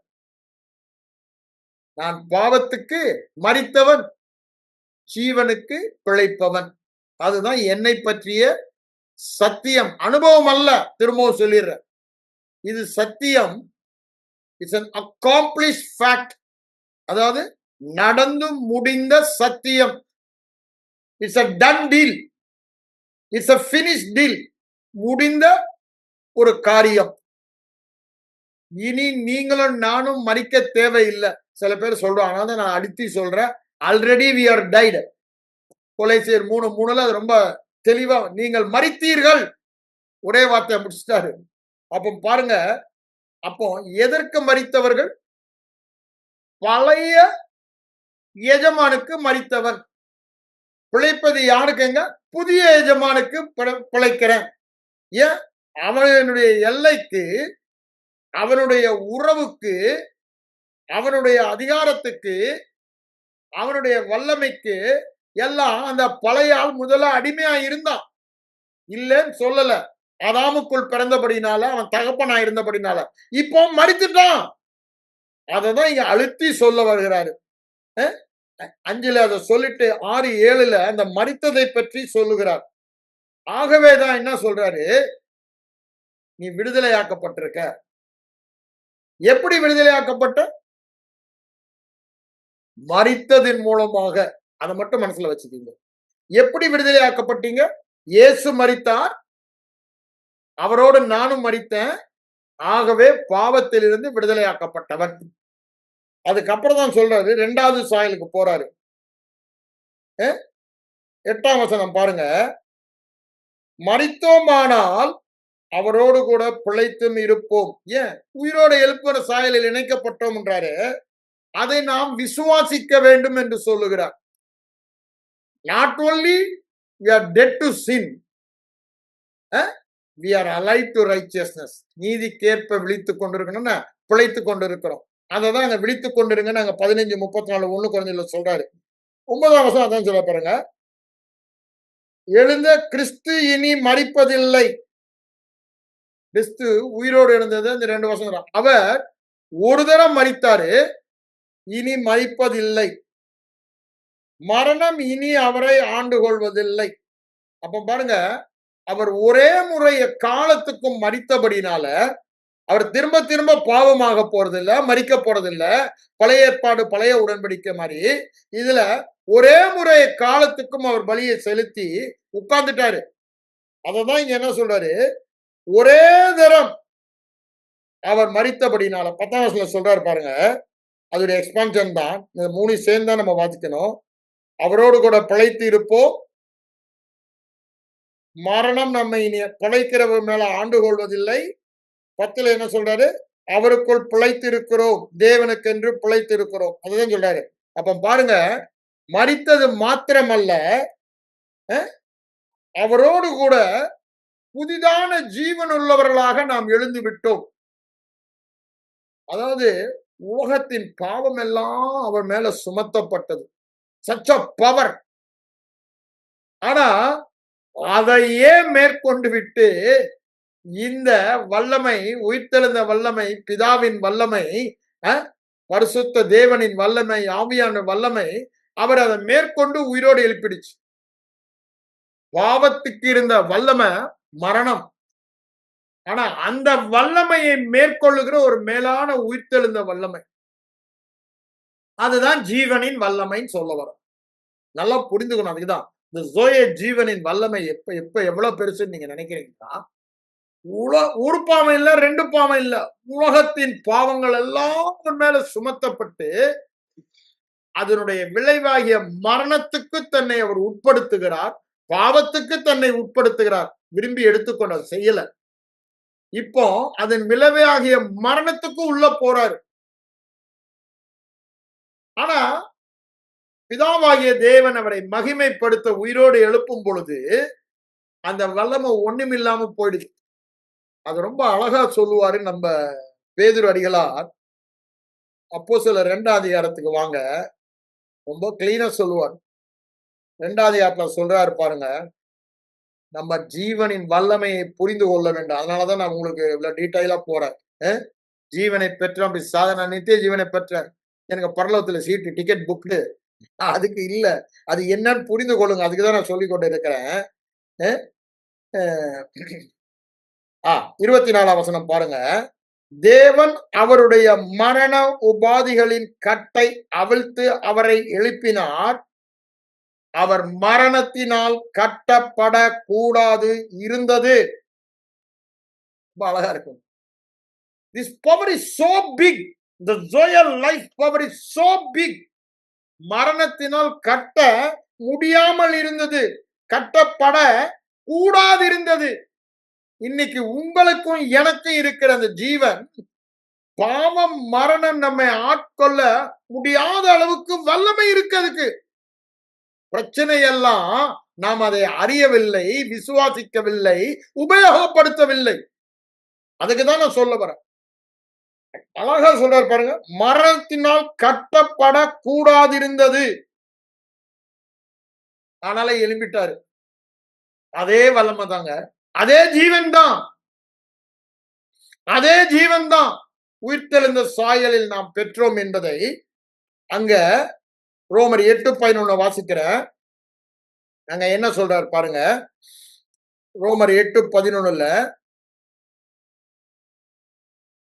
S1: நான் பாவத்துக்கு மரித்தவன், ஜீவனுக்கு பிழைப்பவன். அதுதான் என்னை பற்றிய சத்தியம். அனுபவம் அல்ல. திரும்பவும் சொல்லிடுறேன். இது சத்தியம். It's an accomplished fact. அதாவது நடந்து முடிந்த சத்தியம். It's a done deal. It's a finished deal. முடிந்த ஒரு காரியம். இனி நீங்களும் நானும் மறிக்க தேவையில்லை. சில பேர் சொல்றாங்க, அதான் நான் அடித்து சொல்றேன், ஆல்ரெடி வி ஆர் டைடு. கொலைசீர் 3:3 அது ரொம்ப தெளிவா நீங்கள் மறித்தீர்கள் ஒரே வார்த்தையை முடிச்சிட்டாரு. அப்போ பாருங்க, அப்போ எதற்கு மறித்தவர்கள்? பழைய எஜமானுக்கு மறித்தவன். பிழைப்பது யாருக்குங்க? புதிய எஜமானுக்கு பிழைக்கிறேன். ஏன்? அவனுடைய எல்லைக்கு, அவனுடைய உறவுக்கு, அவனுடைய அதிகாரத்துக்கு, அவனுடைய வல்லமைக்கு எல்லாம் அந்த பழைய ஆள் முதல்ல அடிமையா இருந்தான். இல்லைன்னு சொல்லல. ஆதாமுக்குள் பிறந்தபடினால, அவன் தகப்பனா இருந்தபடினால. இப்போ மறித்துட்டான். அததான் இங்க அழுத்தி சொல்ல வருகிறாரு. 5 அதை சொல்லிட்டு 6:7 அந்த மரித்ததை பற்றி சொல்லுகிறார். ஆகவேதான் என்ன சொல்றாரு? நீ விடுதலையாக்கப்பட்டிருக்க. எப்படி விடுதலையாக்கப்பட்ட? மரித்ததின் மூலமாக. அதை மட்டும் மனசுல வச்சுக்கீங்க. எப்படி விடுதலையாக்கப்பட்டீங்க? இயேசு மரித்தார், அவரோடு நானும் மரித்தேன், ஆகவே பாவத்திலிருந்து விடுதலையாக்கப்பட்டவன். அதுக்கப்புறம் தான் சொல்றாரு, 2வது சாயலுக்கு போறாரு. 8ஆம் வசனம் பாருங்க. மரித்தோமானால் அவரோடு கூட பிழைத்தும் இருப்போம். ஏன்? உயிரோடு எழுப்புற சாயலில் இணைக்கப்பட்டோம் என்றாரு. அதை நாம் விசுவாசிக்க வேண்டும் என்று சொல்லுகிறார். Not only we are dead to sin, we are alive to righteousness. நீதிக்கேற்ப விழித்துக் கொண்டிருக்கணும்னா பிழைத்துக் கொண்டிருக்கிறோம். அதை தான் அங்க விழித்துக் கொண்டிருங்க. நாங்க 15:34 1 குறைஞ்சல சொல்றாரு. 9ஆம் வசனம் அதான் சொல்ல பாருங்க. எழுந்த கிறிஸ்து இனி மரிப்பதில்லை. கிறிஸ்து உயிரோடு எழுந்தது இந்த 2 வசனம். அவர் ஒரு தரம் மரித்தாரு, இனி மரிப்பதில்லை. மரணம் இனி அவரை ஆண்டு கொள்வதில்லை. அப்ப பாருங்க, அவர் ஒரே முறை காலத்துக்கும் மரித்தபடினால அவர் திரும்ப திரும்ப பாவமாக போறதில்ல, மரிக்க போறதில்ல. பழைய ஏற்பாடு, பழைய உடன்படிக்கை மாதிரி இதுல ஒரே முறை காலத்துக்கும் அவர் பலியை செலுத்தி உட்கார்ந்துட்டாரு. அததான் இங்க என்ன சொல்றாரு? ஒரே தரம் அவர் மரித்தபடினால 10ஆம் வசனத்துல சொல்றாரு பாருங்க. அதோடைய எக்ஸ்பான்ஷன் தான். இந்த 3 சேர்ந்து தான் நம்ம வாசிக்கணும். அவரோடு கூட பிழைத்து இருப்போம், மரணம் நம்மை இனி பிழைக்கிறவர் மேல ஆண்டு கொள்வதில்லை. 10ல என்ன சொல்றாரு? அவருக்குள் பிழைத்திருக்கிறோம், தேவனுக்கென்று பிழைத்திருக்கிறோம். அதுதான் சொல்றாரு. அப்ப பாருங்க, மரித்தது மாத்திரமல்ல, அவரோடு கூட புதிதான ஜீவன் உள்ளவர்களாக நாம் எழுந்து விட்டோம். அதாவது உலகத்தின் பாவம் எல்லாம் அவர் மேல சுமத்தப்பட்டது. Such a power. ஆனா அதையே மேற்கொண்டு விட்டு இந்த வல்லமை, உயிர்த்தெழுந்த வல்லமை, பிதாவின் வல்லமை, பரிசுத்த தேவனின் வல்லமை, ஆவியான வல்லமை, அவர் அதை மேற்கொண்டு உயிரோடு எழுப்பிடுச்சு. பாவத்துக்கு இருந்த வல்லமை மரணம். ஆனா அந்த வல்லமையை மேற்கொள்ளுகிற ஒரு மேலான உயிர்த்தெழுந்த வல்லமை, அதுதான் ஜீவனின் வல்லமைன்னு சொல்ல வரும். நல்லா புரிந்துக்கணும். அதுக்குதான் இந்த ஜோயே ஜீவனின் வல்லமை எப்ப எவ்வளவு பெருசுன்னு நீங்க நினைக்கிறீங்களா? ஒரு பாவம் இல்ல, 2 பாவம் இல்ல, உலகத்தின் பாவங்கள் எல்லாம் மேல சுமத்தப்பட்டு அதனுடைய விளைவாகிய மரணத்துக்கு தன்னை அவர் உட்படுத்துகிறார், பாவத்துக்கு தன்னை உட்படுத்துகிறார். விரும்பி எடுத்துக்கொண்டு செய்யல. இப்போ அதன் விளைவாகிய மரணத்துக்கு உள்ள போறாரு. ஆனா பிதாவாகிய தேவன் அவரை மகிமைப்படுத்த உயிரோடு எழுப்பும் பொழுது அந்த வல்லமை ஒண்ணுமில்லாம போயிடுச்சு. அது ரொம்ப அழகா சொல்லுவாரு நம்ம பேதுரு அடிகளார். அப்போஸ்தலர் 2ஆம் அதிகாரத்துக்கு வாங்க. ரொம்ப கிளீனா சொல்லுவார். 2ஆம் அதிகாரத்துல சொல்றாரு பாருங்க. நம்ம ஜீவனின் வல்லமையை புரிந்து கொள்ள வேண்டும். அதனாலதான் நான் உங்களுக்கு இவ்வளவு டீட்டெயிலா போறேன். ஜீவனை பெற்றோம், அப்படி சாதனை நித்திய ஜீவனை பெற்றேன், எனக்கு பரலோகத்துல சீட்டு, டிக்கெட் புக்கு, அதுக்கு இல்ல. அது என்னன்னு புரிந்து கொள்ளுங்க. அதுக்கு தான் நான் சொல்லிக் கொண்டு இருக்கிறேன். அ, அ 24ஆம் வசனம் பாருங்க. தேவன் அவருடைய மரண உபாதிகளின் கட்டை அவிழ்த்து அவரை எழுப்பினார். அவர் மரணத்தினால் கட்டப்படக் கூடாது இருந்தது. ரொம்ப அழகா இருக்கும். This power is so big. The Zoya life power is so big. மரணத்தினால் கட்ட முடியாமல் இருந்தது. கட்டப்பட கூடாதிருந்தது. இன்னைக்கு உங்களுக்கும் எனக்கும் இருக்கிற அந்த ஜீவன், பாவம், மரணம் நம்மை ஆட்கொள்ள முடியாத அளவுக்கு வல்லமை இருக்கு அதுக்கு. பிரச்சனை எல்லாம் நாம் அதை அறியவில்லை, விசுவாசிக்கவில்லை, உபயோகப்படுத்தவில்லை. அதுக்கு தான் நான் சொல்ல வரேன். அழகா சொல்றாரு பாருங்க. மரணத்தினால் கட்டப்பட கூடாதிருந்தது. ஆனால எழும்பிட்டாரு. அதே வல்லமை தாங்க. அதே ஜீவன் தான். அதே ஜீவன் தான். உயிர்த்தெழுந்த சாயலில் நாம் பெற்றோம் என்பதை அங்க ரோமர் 8:11 வாசிக்கிறேன். அங்க என்ன சொல்றாரு பாருங்க. ரோமர் 8:11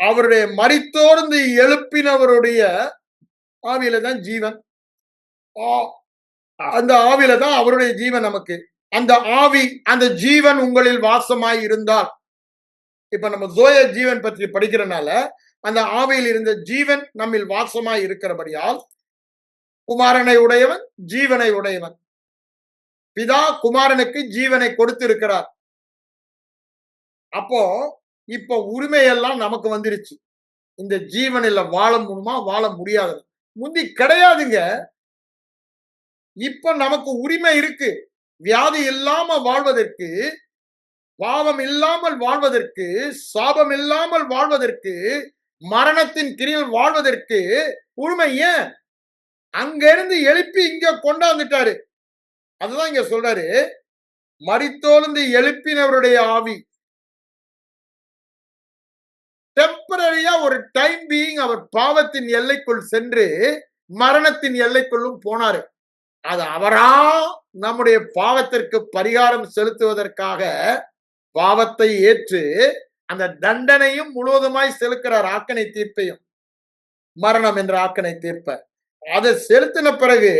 S1: அவருடைய மரித்தோர்ந்து எழுப்பினவருடைய ஆவியில தான் ஜீவன். அந்த ஆவியில தான் அவருடைய ஜீவன் நமக்கு. அந்த ஆவி, அந்த ஜீவன் உங்களில் வாசமாய் இருந்தால், இப்ப நம்ம ஜோய ஜீவன் பற்றி படிக்கிறனால அந்த ஆவியில் இருந்த ஜீவன் நம்மில் வாசமாய் இருக்கிறபடியால், குமாரனை உடையவன் ஜீவனை உடையவன். பிதா குமாரனுக்கு ஜீவனை கொடுத்திருக்கிறார். அப்போ இப்ப உரிமையெல்லாம் நமக்கு வந்துருச்சு. இந்த ஜீவனில் வாழ முடியுமா, வாழ முடியாது. முந்தி கிடையாதுங்க. இப்ப நமக்கு உரிமை இருக்கு. வியாதி இல்லாம வாழ்வதற்கு, பாவம் இல்லாமல் வாழ்வதற்கு, சாபம் இல்லாமல் வாழ்வதற்கு, மரணத்தின் கிரியில் வாழ்வதற்கு உரிமை. ஏன்? அங்க இருந்து எழுப்பி இங்க கொண்டாந்துட்டாரு. அதுதான் இங்க சொல்றாரு. மரித்தோர்ந்து எழுப்பினவருடைய ஆவி டெம்பரரியா ஒரு டைம் பீயிங் அவர் பாவத்தின் எல்லைக்குள் சென்று மரணத்தின் எல்லைக்குள்ளும் போனாரு. அது அவரா நம்முடைய பாவத்திற்கு பரிகாரம் செலுத்துவதற்காக பாவத்தை ஏற்று அந்த தண்டனையும் முழுவதுமாய் செலுக்கிறார். ஆக்கனை தீர்ப்பையும், மரணம் என்ற ஆக்கனை தீர்ப்ப அதை செலுத்தின பிறகு,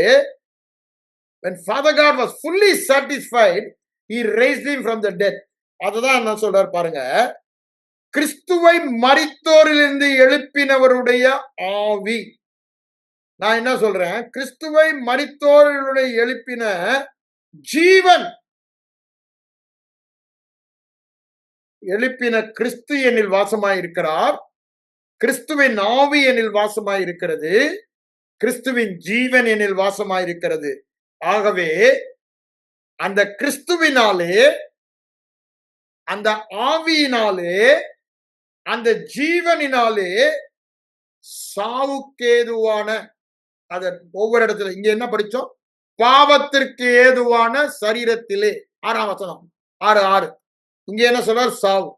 S1: when Father God was fully satisfied, he raised him from the dead. அதுதான் என்ன சொல்றார் பாருங்க. கிறிஸ்துவை மரித்தோரிலிருந்து எழுப்பினவருடைய ஆவி. நான் என்ன சொல்றேன்? கிறிஸ்துவை மரித்தோருடைய எழுப்பின ஜீவன், எழுப்பின கிறிஸ்து என்னில் வாசமாய் இருக்கிறார். கிறிஸ்துவின் ஆவி என்னில் வாசமாய் இருக்கிறது. கிறிஸ்துவின் ஜீவன் என்னில் வாசமாய் இருக்கிறது. ஆகவே அந்த கிறிஸ்துவினாலே, அந்த ஆவியினாலே, அந்த ஜீவனினாலே சாவுக்கேதுவான, அத ஒவ்வொரு இடத்துல இங்க என்ன படிச்சோம்? பாவத்திற்கு ஏதுவான சரீரத்திலே, 6ஆம் வசனம், 6:6. இங்க என்ன சொல்றார்? சாவு.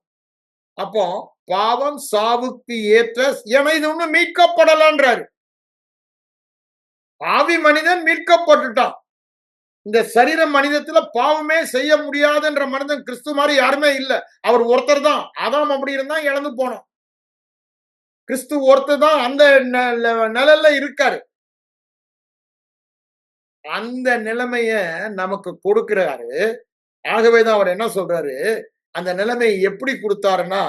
S1: அப்போ பாவம் சாவுக்கு ஏற்ற என இது ஒண்ணு மீட்கப்படலான்றாரு. ஆவி மனிதன் மீட்கப்பட்டுட்டான். இந்த சரீர மனிதத்துல பாவமே செய்ய முடியாதுன்ற மனிதன் கிறிஸ்து மாதிரி யாருமே இல்ல. அவர் ஒருத்தர் தான். ஆதாம் அப்படி இருந்தா இழந்து போனோம். கிறிஸ்து ஒருத்தர் தான் அந்த நிழல்ல இருக்காரு. அந்த நிலைமைய நமக்கு கொடுக்கிறாரு. ஆகவேதான் அவர் என்ன சொல்றாரு? அந்த நிலைமையை எப்படி கொடுத்தாருன்னா,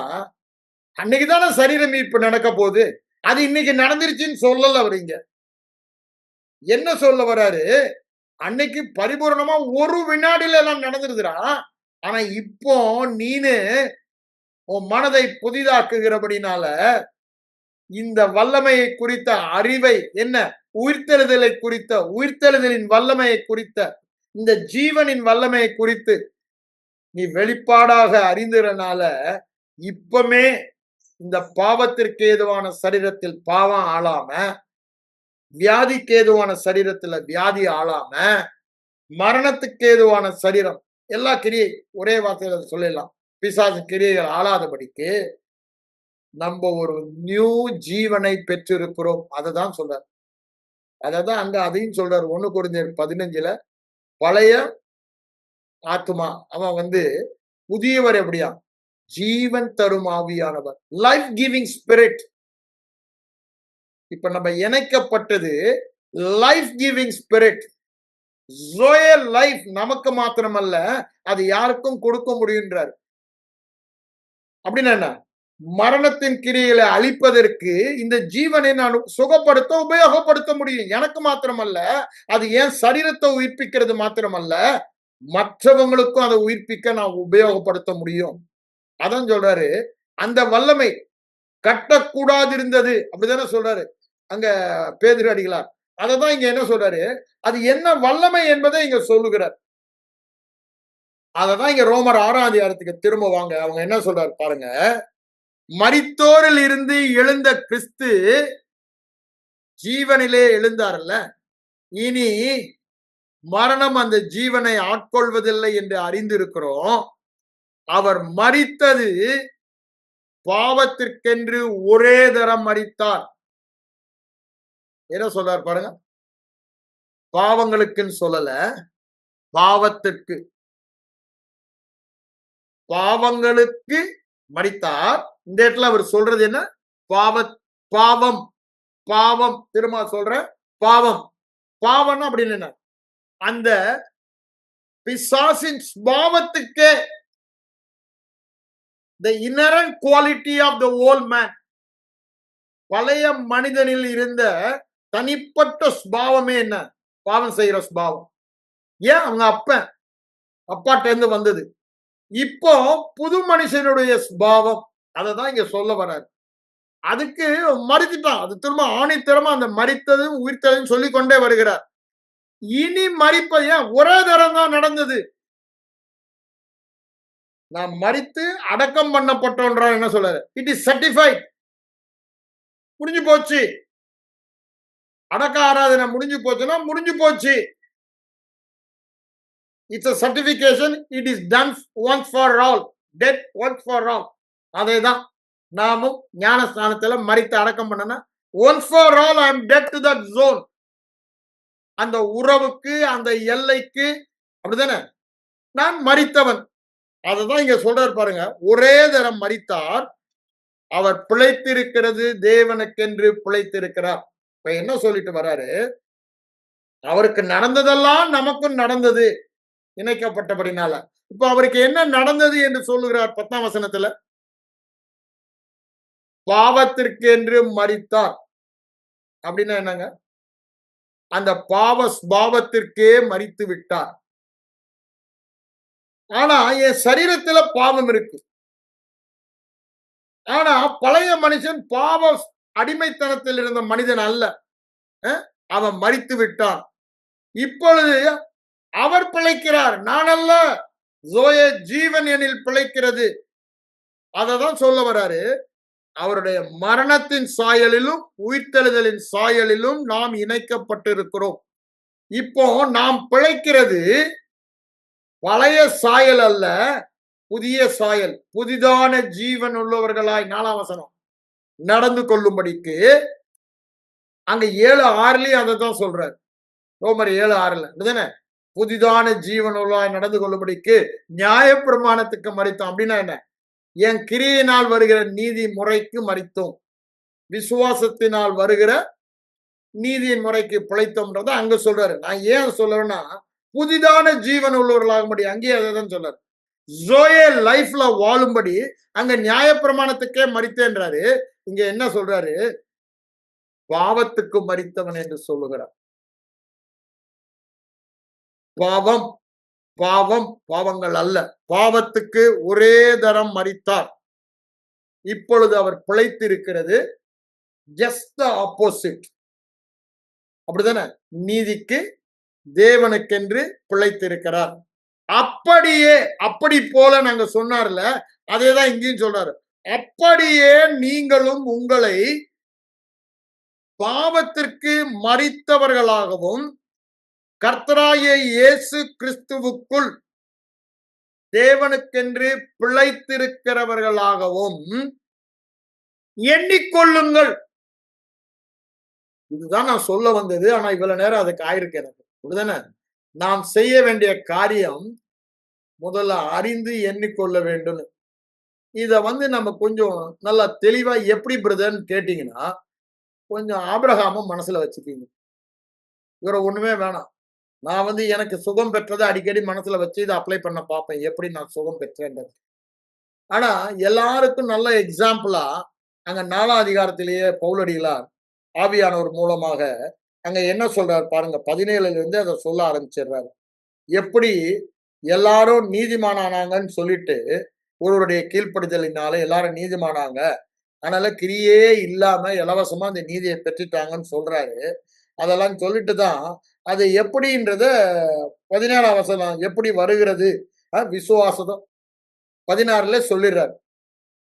S1: அன்னைக்கு தானே சரீர மீட்பு நடக்க போகுது. அது இன்னைக்கு நடந்துருச்சுன்னு சொல்லல அவர் இங்க. என்ன சொல்ல வராரு? அன்னைக்கு பரிபூரணமா ஒரு வினாடியில எல்லாம் நடந்துருதுடா. ஆனா இப்போ நீனு உன் மனதை புதிதாக்குகிறபடினால இந்த வல்லமையை குறித்த அறிவை, என்ன உயிர்த்தெழுதலை குறித்த, உயிர்த்தெழுதலின் வல்லமையை குறித்த, இந்த ஜீவனின் வல்லமையை குறித்து நீ வெளிப்பாடாக அறிந்ததுனால இப்பமே இந்த பாவத்திற்கு ஏதுவான சரீரத்தில் பாவம் ஆளாம, வியாதிக்கு ஏதுவான சரீரத்துல வியாதி ஆளாம, மரணத்துக்கு ஏதுவான சரீரம், எல்லா கிரியை ஒரே வார்த்தையில சொல்லிடலாம், பிசாசு கிரியைகள் ஆளாதபடிக்கு நம்ம ஒரு நியூ ஜீவனை பெற்றிருக்கிறோம். அதுதான் சொல்றார். அததான் அங்க அதையும் சொல்றாரு 1 கொரிந்தியர் 15ல பழைய ஆத்துமா அவன் புதியவர் எப்படியா ஜீவன் தரும் ஆவியானவர், லைஃப் கிவிங் ஸ்பிரிட். இப்ப நம்ம இணைக்கப்பட்டது life giving spirit. Zoe life நமக்கு மாத்திரமல்ல, அது யாருக்கும் கொடுக்க முடியுன்றார். அப்படின்னா என்ன? மரணத்தின் கிரியைகளை அழிப்பதற்கு இந்த ஜீவனை நான் சுகப்படுத்த உபயோகப்படுத்த முடியும். எனக்கு மாத்திரமல்ல, அது ஏன் சரீரத்தை உயிர்ப்பிக்கிறது மாத்திரமல்ல, மற்றவங்களுக்கும் அதை உயிர்ப்பிக்க நான் உபயோகப்படுத்த முடியும். அதான் சொல்றாரு, அந்த வல்லமை கட்டக்கூடாது இருந்தது அப்படிதானே சொல்றாரு அங்க பேதுரு அடிகளார். அததான் இங்க என்ன சொல்றாரு, அது என்ன வல்லமை என்பதை இங்க சொல்லுகிறார். அததான் இங்க ரோமர் 6ஆம் அதிகாரத்துக்கு திரும்ப வாங்க. அவங்க என்ன சொல்றாரு பாருங்க, மரித்தோரில் இருந்து எழுந்த கிறிஸ்து ஜீவனிலே எழுந்தார்ல, இனி மரணம் அந்த ஜீவனை ஆட்கொள்வதில்லை என்று அறிந்திருக்கிறோம். அவர் மரித்தது பாவத்திற்கென்று ஒரே தரம் மரித்தார். என்ன சொல்றார் பாருங்க, பாவங்களுக்குன்னு சொல்லல, பாவத்திற்கு. பாவங்களுக்கு மரித்தார். இந்த இடத்துல அவர் சொல்றது என்ன? பாவம் பாவம். திரும்ப சொல்ற, பாவம். பாவம்னா அப்படின்னு என்ன? அந்த பிசாசின் ஸ்பாவத்துக்கே, the inherent quality of the old man, பழைய மனிதனில் இருந்த தனிப்பட்ட ஸ்பாவமே என்ன? பாவம் செய்யற ஸ்பாவம். ஏன்? அவங்க அப்பாட்ட இருந்து வந்தது. இப்போ புது மனுஷனுடைய ஸ்பாவம், அததான் இங்க சொல்ல வராரு. அதுக்கு மறித்துட்டான். அது திரும்ப ஆணித்தரமா அந்த மரித்ததும் உயிர்த்ததும் சொல்லிக் கொண்டே வருகிறார். இனி மரிப்பது ஏன்? ஒரே தரம் தான் நடந்தது. நாம் மரித்து அடக்கம் பண்ணப்பட்டோன்ற என்ன சொல்றாரு? It is certified. முடிஞ்சு போச்சு. அடக்க ஆராதனை முடிஞ்சு போச்சுன்னா முடிஞ்சு போச்சு. It's a certification. It is done once for all. Death once for all. அதேதான் நாமும் ஞானஸ்நானத்துல மரித்து அடக்கம் பண்ணனா once for all I am dead to that zone. அந்த உறவுக்கு, அந்த எல்லைக்கு, அப்படிதானே நான் மரித்தவன். அததான் இங்க சொல்றாரு பாருங்க, ஒரே தரம் மரித்தார். அவர் பிழைத்திருக்கிறது தேவனுக்கென்று பிழைத்திருக்கிறார். இப்ப என்ன சொல்லிட்டு வராரு, அவருக்கு நடந்ததெல்லாம் நமக்கும் நடந்தது இணைக்கப்பட்டபடினால. இப்ப அவருக்கு என்ன நடந்தது என்று சொல்லுகிறார் 10ஆம் வசனத்துல, பாவத்திற்கு என்று மரித்தார். அப்படின்னா என்னங்க? அந்த பாவத்திற்கே மரித்து விட்டார். ஆனா என் சரீரத்துல பாவம் இருக்கு. ஆனா பழைய மனுஷன் பாவ அடிமைத்தனத்தில் இருந்த மனிதன் அல்ல. அவன் மரித்து விட்டான். இப்பொழுது அவர் பிழைக்கிறார், நான் அல்ல. ஜோயே ஜீவன் எனில் பிழைக்கிறது. அததான் சொல்ல வராரு. அவருடைய மரணத்தின் சாயலிலும் உயிர்த்தெழுதலின் சாயலிலும் நாம் இணைக்கப்பட்டிருக்கிறோம். இப்போ நாம் பிழைக்கிறது பழைய சாயல் அல்ல, புதிய சாயல். புதிதான ஜீவன் உள்ளவர்களாய் 4ஆம் வசனம் நடந்து கொள்ளும்படிக்கு. அங்க 7:6 அதைதான் சொல்றாரு. ரோமர் 7:6 புதிதான ஜீவன் உள்ளாய் நடந்து கொள்ளும்படிக்கு நியாயப்பிரமாணத்துக்கு மரித்தோம். அப்படின்னா என்ன? என் கிரியினால் வருகிற நீதி முறைக்கு மரித்தோம், விசுவாசத்தினால் வருகிற நீதியின் முறைக்கு பிழைத்தோம்ன்றத அங்க சொல்றாரு. நான் ஏன் சொல்றேன்னா, புதிதான ஜீவன் உள்ளவர்களாகும்படி அங்கேயே அதான் சொல்றாரு. ஜோயே லைஃப்ல வாழும்படி அங்க நியாயப்பிரமாணத்துக்கே மரித்தேன்றாரு. இங்க என்ன சொல்றாரு? பாவத்துக்கு மரித்தவன் என்று சொல்லுகிறார். பாவங்கள் அல்ல, பாவத்துக்கு ஒரே தரம் மரித்தார். இப்பொழுது அவர் பிழைத்திருக்கிறது ஜஸ்ட் ஆப்போசிட். அப்படிதானே? நீதிக்கு தேவனுக்கென்று பிழைத்திருக்கிறார். அப்படியே, அப்படி போல நாங்க சொன்னார்ல, அதேதான் இங்கேயும் சொல்றாரு. அப்படியே நீங்களும் உங்களை பாவத்திற்கு மரித்தவர்களாகவும் கர்த்தராகிய இயேசு கிறிஸ்துவுக்குள் தேவனுக்கென்று பிழைத்திருக்கிறவர்களாகவும் எண்ணிக்கொள்ளுங்கள். இதுதான் நான் சொல்ல வந்தது. ஆனா இவ்வளவு நேரம் அதுக்கு ஆயிருக்கு எனக்கு. அப்படிதானே? நாம் செய்ய வேண்டிய காரியம் முதல்ல அறிந்து எண்ணிக்கொள்ள வேண்டும். இத நம்ம கொஞ்சம் நல்லா தெளிவா எப்படி பிரதர்ன்னு கேட்டீங்கன்னா, கொஞ்சம் ஆபிரகாம மனசுல வச்சுக்கீங்க. வேற ஒண்ணுமே வேணாம். நான் எனக்கு சுகம் பெற்றத அடிக்கடி மனசுல வச்சு இத அப்ளை பண்ண பார்ப்பேன். எப்படி நான் சுகம் பெற்றேன்றது. ஆனா எல்லாருக்கும் நல்ல எக்ஸாம்பிளா அங்க 4ஆம் அதிகாரத்திலேயே பவுலடிகளார் ஆவியானவர் மூலமாக அங்க என்ன சொல்றாரு பாருங்க. 17ல இருந்து அத சொல்ல ஆரம்பிச்சிடுறாரு. எப்படி எல்லாரும் நீதிமானானாங்கன்னு சொல்லிட்டு ஒருவருடைய கீழ்ப்படிதலினால எல்லாரும் நீதிமானாங்க. அதனால கிரியே இல்லாம இலவசமா அந்த நீதியை பெற்றுட்டாங்கன்னு சொல்றாரு. அதெல்லாம் சொல்லிட்டு தான் அது எப்படின்றத 17ஆம் வசனம் எப்படி வருகிறது விசுவாசம் 16ல சொல்லிடுறாரு.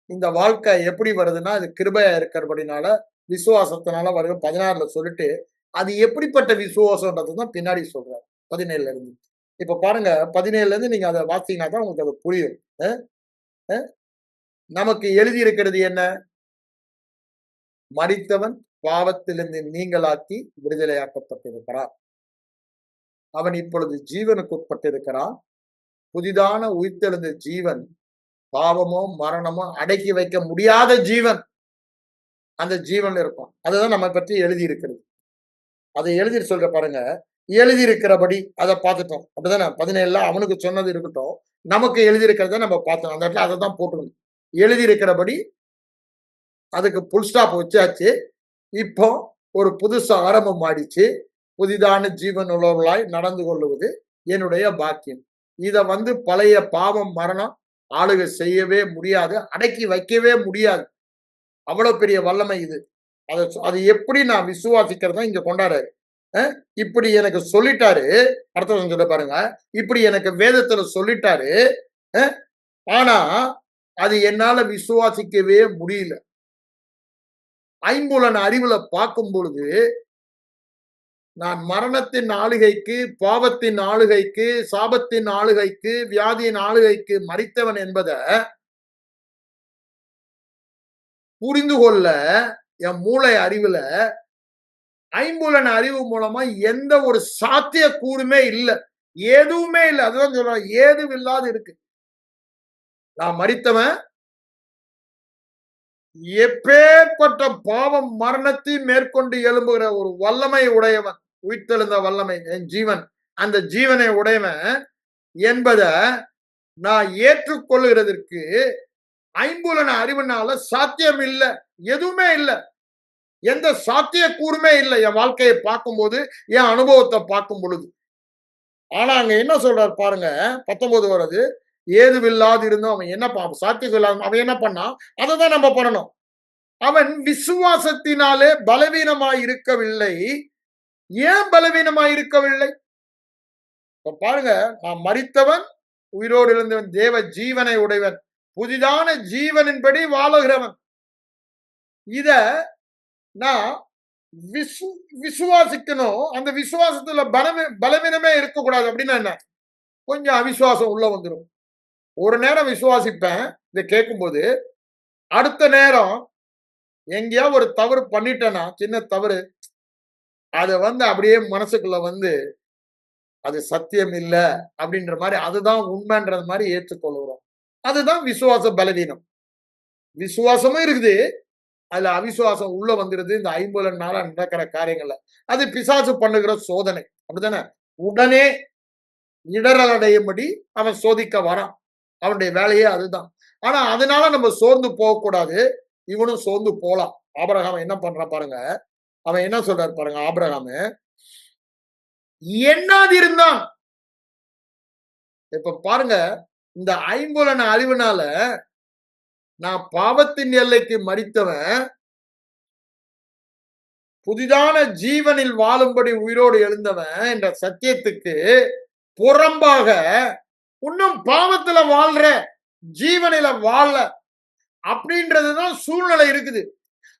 S1: இந்த வாழ்க்கை எப்படி வருதுன்னா அது கிருபையா இருக்கிறபடினால விசுவாசத்தினால வருது 16ல சொல்லிட்டு அது எப்படிப்பட்ட விசுவாசம்ன்றது தான் பின்னாடி சொல்றாரு 17ல இருந்து. இப்ப பாருங்க 17ல இருந்து நீங்க அதை வாசிங்கன்னா தான் உங்களுக்கு அது புரியும். நமக்கு எழுதி இருக்கிறது என்ன? மரித்தவன் பாவத்திலிருந்து நீங்களாக்கி விடுதலையாக்கப்பட்டிருக்கிறான். அவன் இப்பொழுது ஜீவனுக்கு உட்பட்டிருக்கிறான். புதிதான உயிர்த்தெழுந்த ஜீவன் பாவமோ மரணமோ அடக்கி வைக்க முடியாத ஜீவன் அந்த ஜீவன் இருக்கும். அதுதான் நம்ம பற்றி எழுதி இருக்கிறது. அதை எழுதி சொல்ற பாருங்க. எழுதி இருக்கிறபடி அதை பார்த்துட்டோம். அப்படிதானே 17ல அவனுக்கு சொன்னது இருக்கட்டும். நமக்கு எழுதி இருக்கிறத நம்ம பார்த்தோம். அந்த இடத்துல அதை தான் போட்டுக்கணும். எழுதி இருக்கிறபடி அதுக்கு புல் ஸ்டாப் வச்சாச்சு. இப்போ ஒரு புதுசு ஆரம்பம் ஆயிடுச்சு. புதிதான ஜீவன் உள்ளவர்களாய் நடந்து கொள்ளுவது என்னுடைய பாக்கியம். இத பழைய பாவம் மரணம் ஆளுகை செய்யவே முடியாது. அடக்கி வைக்கவே முடியாது. அவ்வளவு பெரிய வல்லமை இது. அது எப்படி நான் விசுவாசிக்கிறதா இங்க கொண்டாடுறாரு. இப்படி எனக்கு சொல்லிட்டாரு. அடுத்த சொல்ல பாருங்க. இப்படி எனக்கு வேதத்துல சொல்லிட்டாரு. ஆனா அது என்னால விசுவாசிக்கவே முடியல. ஐம்புலன் அறிவுல பார்க்கும் பொழுது நான் மரணத்தின் ஆளுகைக்கு, பாவத்தின் ஆளுகைக்கு, சாபத்தின் ஆளுகைக்கு, வியாதியின் ஆளுகைக்கு மரித்தவன் என்பத புரிந்து கொள்ள என் மூளை அறிவுல ஐம்புலன் அறிவு மூலமா எந்த ஒரு சாத்திய கூறுமே இல்ல. எதுவுமே இல்ல. அதுதான் சொல்றேன். ஏதும் இல்லாது இருக்கு. நான் மரித்தவன் எப்பேற்பட்ட பாவம் மரணத்தை மேற்கொண்டு எழும்புகிற ஒரு வல்லமை உடையவன், உயிர்த்தெழுந்த வல்லமை என் ஜீவன், அந்த ஜீவனை உடையவன் என்பத நான் ஏற்றுக்கொள்ளுகிறதற்கு ஐம்புலன அறிவுனால சாத்தியம் இல்லை. எதுவுமே இல்லை. எந்த சாத்திய கூறுமே இல்லை என் வாழ்க்கையை பார்க்கும்போது, என் அனுபவத்தை பார்க்கும் பொழுது. ஆனா அங்க என்ன சொல்றாரு பாருங்க, 19 வருது. ஏதுவில்லாது இருந்தும் அவன் என்ன சாத்தியம் இல்லாத அவன் என்ன பண்ணான்? அதை தான் நம்ம பண்ணணும். அவன் விசுவாசத்தினாலே பலவீனமாய் இருக்கவில்லை. ஏன் பலவீனமாய் இருக்கவில்லை? பாருங்க, நான் மரித்தவன், உயிரோடு இருந்தவன், தேவ ஜீவனை உடையவன், புதிதான ஜீவனின்படி வாழுகிறவன். இத நான் விசுவாசிக்கணும். அந்த விசுவாசத்துல பலவீனமே இருக்கக்கூடாது. அப்படின்னா என்ன? கொஞ்சம் அவிசுவாசம் உள்ள வந்துடும். ஒரு நேரம் விசுவாசிப்பேன் இதை கேட்கும்போது, அடுத்த நேரம் எங்கேயா ஒரு தவறு பண்ணிட்டேன்னா, சின்ன தவறு, அதை அப்படியே மனசுக்குள்ள அது சத்தியம் இல்ல அப்படின்ற மாதிரி, அதுதான் உண்மைன்றது மாதிரி ஏற்றுக்கொள்கிறோம். அதுதான் விசுவாச பலவீனம். விசுவாசமும் இருக்குது, அதுல அவிசுவாசம் உள்ள வந்துருது. இந்த 50 நாளா நடக்கிற காரியங்கள்ல அது பிசாசு பண்ணுகிற சோதனை. அப்படித்தானே? உடனே இடரல் அடையும்படி அவன் சோதிக்க வரான். அவனுடைய வேலையே அதுதான். ஆனா அதனால நம்ம சோர்ந்து போகக்கூடாது. இவனும் சோர்ந்து போலாம். ஆபிரகாம் என்ன பண்றான் பாருங்க. அவன் என்ன சொல்றாரு பாருங்க. ஆபிரகாம் எண்ணாதிருந்தான். இப்ப பாருங்க, இந்த ஐம்புலன் அறிவுனால நான் பாவத்தின் எல்லைக்கு மரித்தவன், புதிதான ஜீவனில் வாழும்படி உயிரோடு எழுந்தவன் என்ற சத்தியத்துக்கு புறம்பாக இன்னும் பாவத்துல வாழ்ற, ஜீவனில வாழ அப்படின்றதுதான் சூழ்நிலை இருக்குது.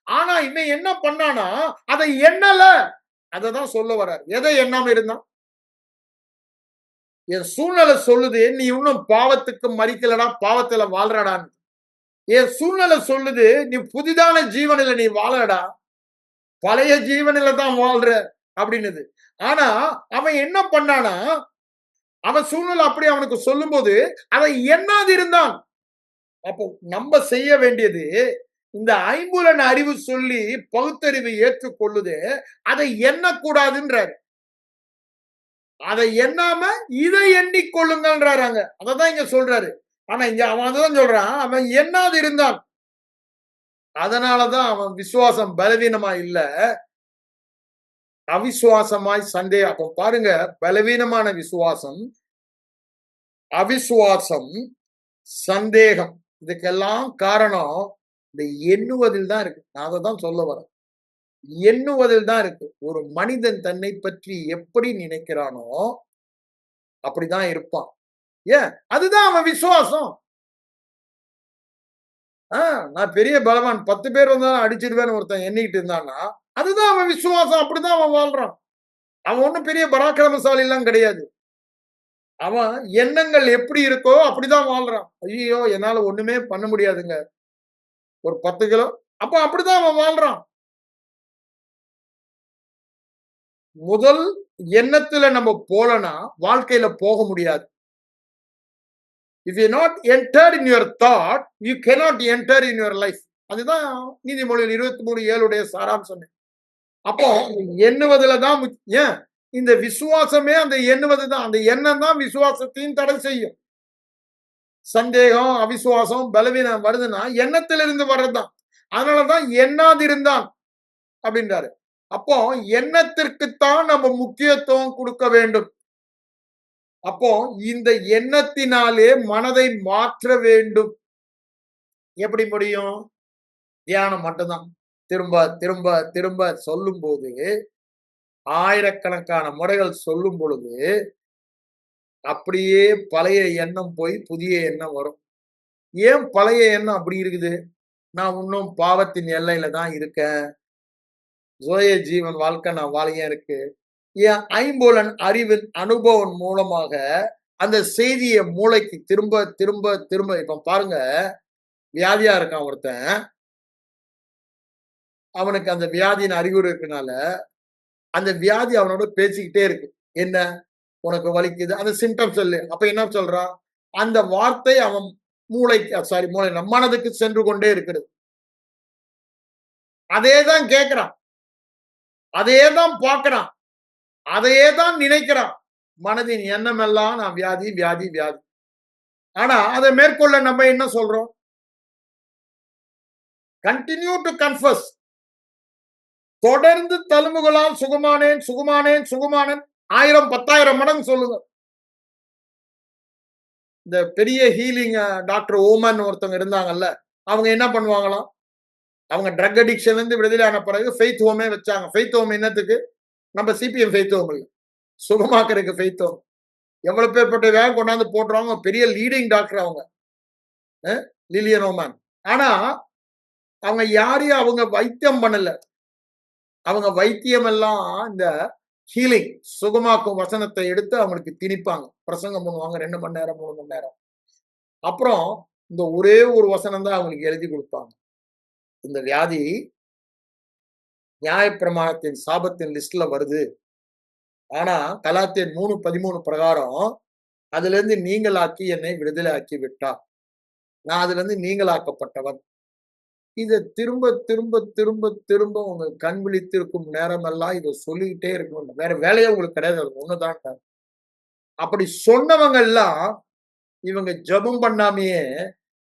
S1: ஆனா இன்னும் என்ன பண்ணானா, அதை எண்ணல. அததான் சொல்ல வர்றார். எதை எண்ணாம இருந்தான்? என் சூழ்நிலை சொல்லுது நீ இன்னும் பாவத்துக்கு மறிக்கலடா, பாவத்துல வாழ்றடான்னு. என் சூழ்நிலை சொல்லுது நீ புதிதான ஜீவனில நீ வாழடா, பழைய ஜீவனில தான் வாழ்ற அப்படின்னுது. ஆனா அவன் என்ன பண்ணானா, அவன் சூழ்நிலை அப்படி அவனுக்கு சொல்லும்போது அதை எண்ணாது இருந்தான். அப்போ நம்ம செய்ய வேண்டியது, இந்த ஐம்புலன் அறிவு சொல்லி பகுத்தறிவு ஏற்றுக்கொள்ளுது, அதை எண்ணக்கூடாதுன்றார். அதை எண்ணாம இதை எண்ணிக்கொள்ளுங்கள்ன்றாங்க. அததான் இங்க சொல்றாரு. ஆனா இங்க அவன் அதான் சொல்றான், அவன் எண்ணாது இருந்தான். அதனாலதான் அவன் விசுவாசம் பலவீனமா இல்ல, அவிசுவாசமாய் சந்தேகம். அப்ப பாருங்க, பலவீனமான விசுவாசம், அவிசுவாசம், சந்தேகம், இதுக்கெல்லாம் காரணம் இந்த எண்ணுவதில் தான் இருக்கு. நான் அதை தான் சொல்ல வரேன். எண்ணுவதில் தான் இருக்கு. ஒரு மனிதன் தன்னை பற்றி எப்படி நினைக்கிறானோ அப்படிதான் இருப்பான். ஏன்? அதுதான் அவன் விசுவாசம். நான் பெரிய பலவான், 10 பேர் வந்தாலும் அடிச்சிருவேன்னு ஒருத்தன் எண்ணிக்கிட்டு இருந்தான்னா, அதுதான் அவன் விசுவாசம். அப்படிதான் அவன் வாழ்றான். அவன் ஒண்ணும் பெரிய பராக்கிரமசாலி எல்லாம் கிடையாது. அவன் எண்ணங்கள் எப்படி இருக்கோ அப்படிதான் வாழ்றான். ஐயோ, என்னால ஒண்ணுமே பண்ண முடியாதுங்க. ஒரு 10 கிலோ, அப்ப அப்படிதான் அவன் வாழ்றான். முதல் எண்ணத்துல நம்ம போலனா வாழ்க்கையில போக முடியாது. If you not entered in your thought, you cannot enter in your life. அதுதான் நீதிமொழிகள் 23:7 சாராம்சம். அப்போ எண்ணுவதுல தான் ஏன் இந்த விசுவாசமே அந்த எண்ணுவது தான். அந்த எண்ணம் தான் விசுவாசத்தையும் தடை செய்யும். சந்தேகம், அவிசுவாசம், பலவீனம் வருதுன்னா எண்ணத்திலிருந்து வர்றதுதான். அதனாலதான் எண்ணாதிருந்தான் அப்படின்றாரு. அப்போ எண்ணத்திற்குத்தான் நம்ம முக்கியத்துவம் கொடுக்க வேண்டும். அப்போ இந்த எண்ணத்தினாலே மனதை மாற்ற வேண்டும். எப்படி முடியும்? தியானம் மட்டும்தான். திரும்ப திரும்ப திரும்ப சொல்லும் போது, ஆயிரக்கணக்கான முறைகள் சொல்லும் பொழுது, அப்படியே பழைய எண்ணம் போய் புதிய எண்ணம் வரும். ஏன் பழைய எண்ணம் அப்படி இருக்குது? நான் இன்னும் பாவத்தின் எல்லையில தான் இருக்கேன். ஜோய ஜீவன் வாழ்க்கை நான் வாழையா இருக்கு. என் ஐம்புலன் அறிவின் அனுபவம் மூலமாக அந்த செய்தியை மூளைக்கு திரும்ப திரும்ப திரும்ப. இப்ப பாருங்க, வியாதியா இருக்கான் ஒருத்தன், அவனுக்கு அந்த வியாதியின் அறிகுறி இருக்கனால அந்த வியாதி அவனோட பேசிக்கிட்டே இருக்கு. என்ன? உனக்கு வலிக்குது, அந்த சிம்டம் சொல்லு. அப்ப என்ன சொல்றான்? அந்த வார்த்தை அவன் மூளைக்கு, மூளை மனதுக்கு சென்று கொண்டே இருக்கிறது. அதே தான் கேட்கிறான், அதே தான் பார்க்கிறான், அதையே தான் நினைக்கிறான். மனதின் எண்ணம் எல்லாம் நான் வியாதி வியாதி வியாதி. ஆனா அதை மேற்கொள்ள நம்ம என்ன சொல்றோம்? Continue to confuse. தொடர்ந்து தழும்புகளால் சுகமானேன் சுகமானேன் சுகமானேன் 1000 10,000 மடங்கு சொல்லுங்க. இந்த பெரிய ஹீலிங் டாக்டர் ஓமன் ஒருத்தவங்க இருந்தாங்கல்ல, அவங்க என்ன பண்ணுவாங்களாம்? அவங்க ட்ரக் அடிக்ஷன்ல இருந்து விடுதலை ஆன பிறகு ஃபெய்த் ஹோமே வச்சாங்க. ஃபெய்த் ஹோம் என்னத்துக்கு? நம்ம சிபிஎம் ஃபெய்த் ஹோம் இல்லை, சுகமாக்குறதுக்கு ஃபெய்த் ஹோம். எவ்வளவு பேர்பட்ட வேலை கொண்டாந்து போட்டுருவாங்க. பெரிய லீடிங் டாக்டர் அவங்க, லிலியன் ஓமன். ஆனா அவங்க யாரையும் அவங்க வைத்தியம் பண்ணல. அவங்க வைத்தியம் எல்லாம் இந்த ஹீலிங், சுகமாக்கும் வசனத்தை எடுத்து அவங்களுக்கு திணிப்பாங்க. பிரசங்கம் பண்ணுவாங்க 2 மணி நேரம் 3 மணி நேரம். அப்புறம் இந்த ஒரே ஒரு வசனம் தான் அவங்களுக்கு எழுதி கொடுப்பாங்க. இந்த வியாதி நியாயப்பிரமாணத்தின் சாபத்தின் லிஸ்ட்ல வருது. ஆனா கலாத்தியர் 3:13 பிரகாரம் அதுல இருந்து நீங்களாக்கி என்னை விடுதலை ஆக்கி விட்டார். நான் அதுல இருந்து நீங்களாக்கப்பட்டவன். இதை திரும்ப திரும்ப திரும்ப திரும்ப உங்க கண் விழித்திருக்கும் நேரம் எல்லாம் இதை சொல்லிக்கிட்டே இருக்கணும். வேற வேலையே உங்களுக்கு கிடையாது, அது ஒண்ணுதான். அப்படி சொன்னவங்க எல்லாம் இவங்க ஜெபம் பண்ணாமையே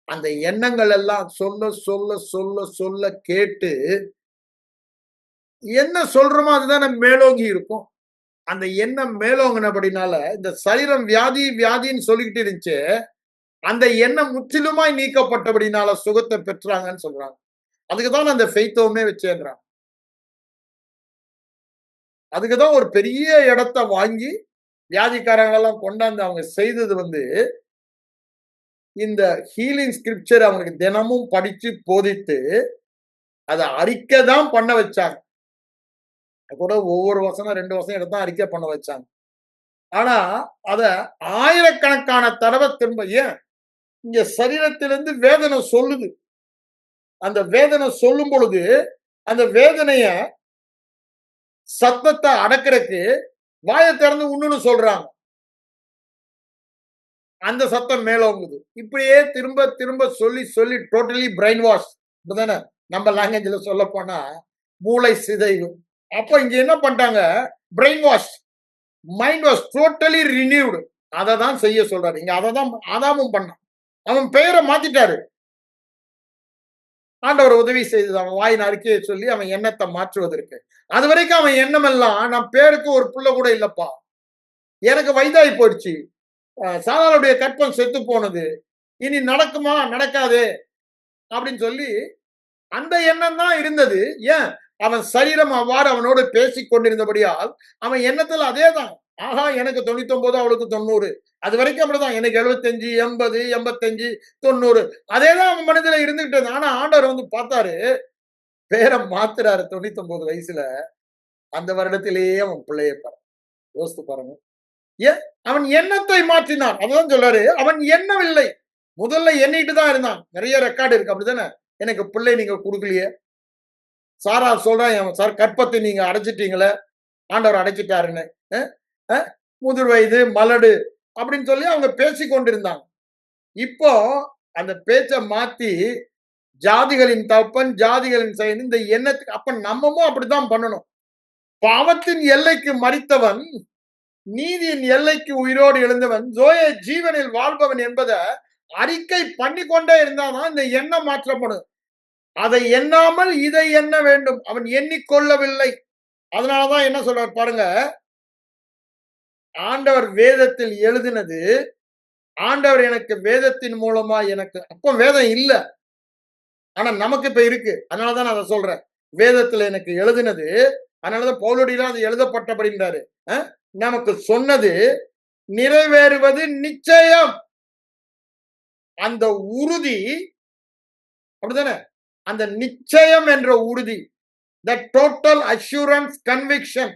S1: அந்த எண்ணங்கள் எல்லாம் சொல்ல சொல்ல சொல்ல சொல்ல கேட்டு என்ன சொல்றோமோ அதுதானே மேலோங்கி இருக்கும். அந்த எண்ணம் மேலோங்கினபடினால இந்த சரீரம் வியாதி வியாதின்னு சொல்லிக்கிட்டு இருந்துச்சு, அந்த எண்ணம் முற்றிலுமாய் நீக்கப்பட்டபடினால சுகத்தை பெற்றாங்கன்னு சொல்றாங்க. அதுக்குதான் அந்த ஃபெய்த்தோமே வச்சேன்றான். அதுக்குதான் ஒரு பெரிய இடத்த வாங்கி வியாதிக்காரங்களெல்லாம் கொண்டாந்து அவங்க செய்தது இந்த ஹீலிங் ஸ்கிரிப்சர் அவங்களுக்கு தினமும் படிச்சு போதித்து அதை அறிக்கை தான் பண்ண வச்சாங்க. கூட ஒவ்வொரு வசனம் 2 வசனம் எடுத்தான் அறிக்கை பண்ண வச்சாங்க. ஆனா அத ஆயிரக்கணக்கான தடவை திரும்ப. ஏன்? இங்க சரீரத்திலிருந்து வேதனை சொல்லுது. அந்த வேதனை சொல்லும் பொழுது அந்த வேதனைய சத்தத்தை அடக்கிறதுக்கு வாயை திறந்து உண்ணுன்னு சொல்றாங்க. அந்த சத்தம் மேலோங்குது. இப்படியே திரும்ப திரும்ப சொல்லி சொல்லி டோட்டலி பிரெயின் வாஷ். இப்பதானே நம்ம லாங்குவேஜ்ல சொல்ல போனா மூளை சிதைவு. அப்ப இங்க என்ன பண்ணிட்டாங்க? Brain wash. Mind was totally renewed. அதை தான் செய்ய சொல்றாரு. இங்க அதை தான் ஆதாமும் பண்ணான். அவன் பெயரை மாத்திட்டாரு. ஆண்டவர் உதவி செய்தது. அவன் வாயின் அறிக்கையை சொல்லி அவன் எண்ணத்தை மாற்றுவதற்கு. அது வரைக்கும் அவன் எண்ணம் எல்லாம், நான் பேருக்கு ஒரு புள்ள கூட இல்லப்பா, எனக்கு வயதாகி போயிடுச்சு, சாராளுடைய கற்பம் செத்து போனது, இனி நடக்குமா நடக்காது அப்படின்னு சொல்லி அந்த எண்ணம் தான் இருந்தது. ஏன்? அவன் சரீரம் அவ்வாறு அவனோடு பேசிக் கொண்டிருந்தபடியால் அவன் எண்ணத்தில் அதே தான். ஆஹா, எனக்கு 99, அவளுக்கு 90. அது வரைக்கும் அப்படிதான். எனக்கு 75, 80, 85, 90. அதேதான் அவன் மனதில இருந்துகிட்டு. ஆனா ஆண்டவர் வந்து பார்த்தாரு, பேரை மாத்துறாரு 99 வயசுல. அந்த வருடத்திலேயே அவன் பிள்ளையை பாரு. யோசித்து பாருங்க. ஏன்? அவன் எண்ணத்தை மாற்றினான். அதுதான் சொல்றாரு. அவன் எண்ணவில்லை. முதல்ல எண்ணிட்டு தான் இருந்தான். நிறைய ரெக்கார்டு இருக்கு. அப்படிதானே? எனக்கு பிள்ளை நீங்க கொடுக்கலையே. சாரா சொல்றான், சார் கற்பத்தை நீங்க அடைச்சிட்டீங்களே, ஆண்டவர் அடைச்சிட்டாருன்னு. முதிர் வயது மலடு அப்படின்னு சொல்லி அவங்க பேசி கொண்டிருந்தாங்க. இப்போ அந்த பேச்சை மாத்தி ஜாதிகளின் தப்பன் ஜாதிகளின் செயல் இந்த எண்ணத்துக்கு அப்ப நம்மமும் அப்படித்தான் பண்ணணும். பாவத்தின் எல்லைக்கு மறித்தவன் நீதியின் எல்லைக்கு உயிரோடு எழுந்தவன் ஜோயே ஜீவனில் வாழ்பவன் என்பதை அறிக்கை பண்ணி கொண்டே இருந்தாதான் இந்த எண்ணம் மாற்றப்படும். அதை எண்ணாமல் இதை எண்ண வேண்டும். அவன் எண்ணிக்கொள்ளவில்லை. அதனாலதான் என்ன சொல்றார் பாருங்க, ஆண்டவர் வேதத்தில் எழுதினது, ஆண்டவர் எனக்கு வேதத்தின் மூலமா எனக்கு அப்போ வேதம் இல்ல, ஆனா நமக்கு இப்ப இருக்கு. அதனாலதான் நான் அதை சொல்றேன். வேதத்துல எனக்கு எழுதினது, அதனாலதான் பவுலடியில அது எழுதப்பட்டபடின்றாரு. நமக்கு சொன்னது நிறைவேறுவது நிச்சயம். அந்த உறுதி அப்படித்தானே? அந்த நிச்சயம் என்ற உறுதி, the total assurance conviction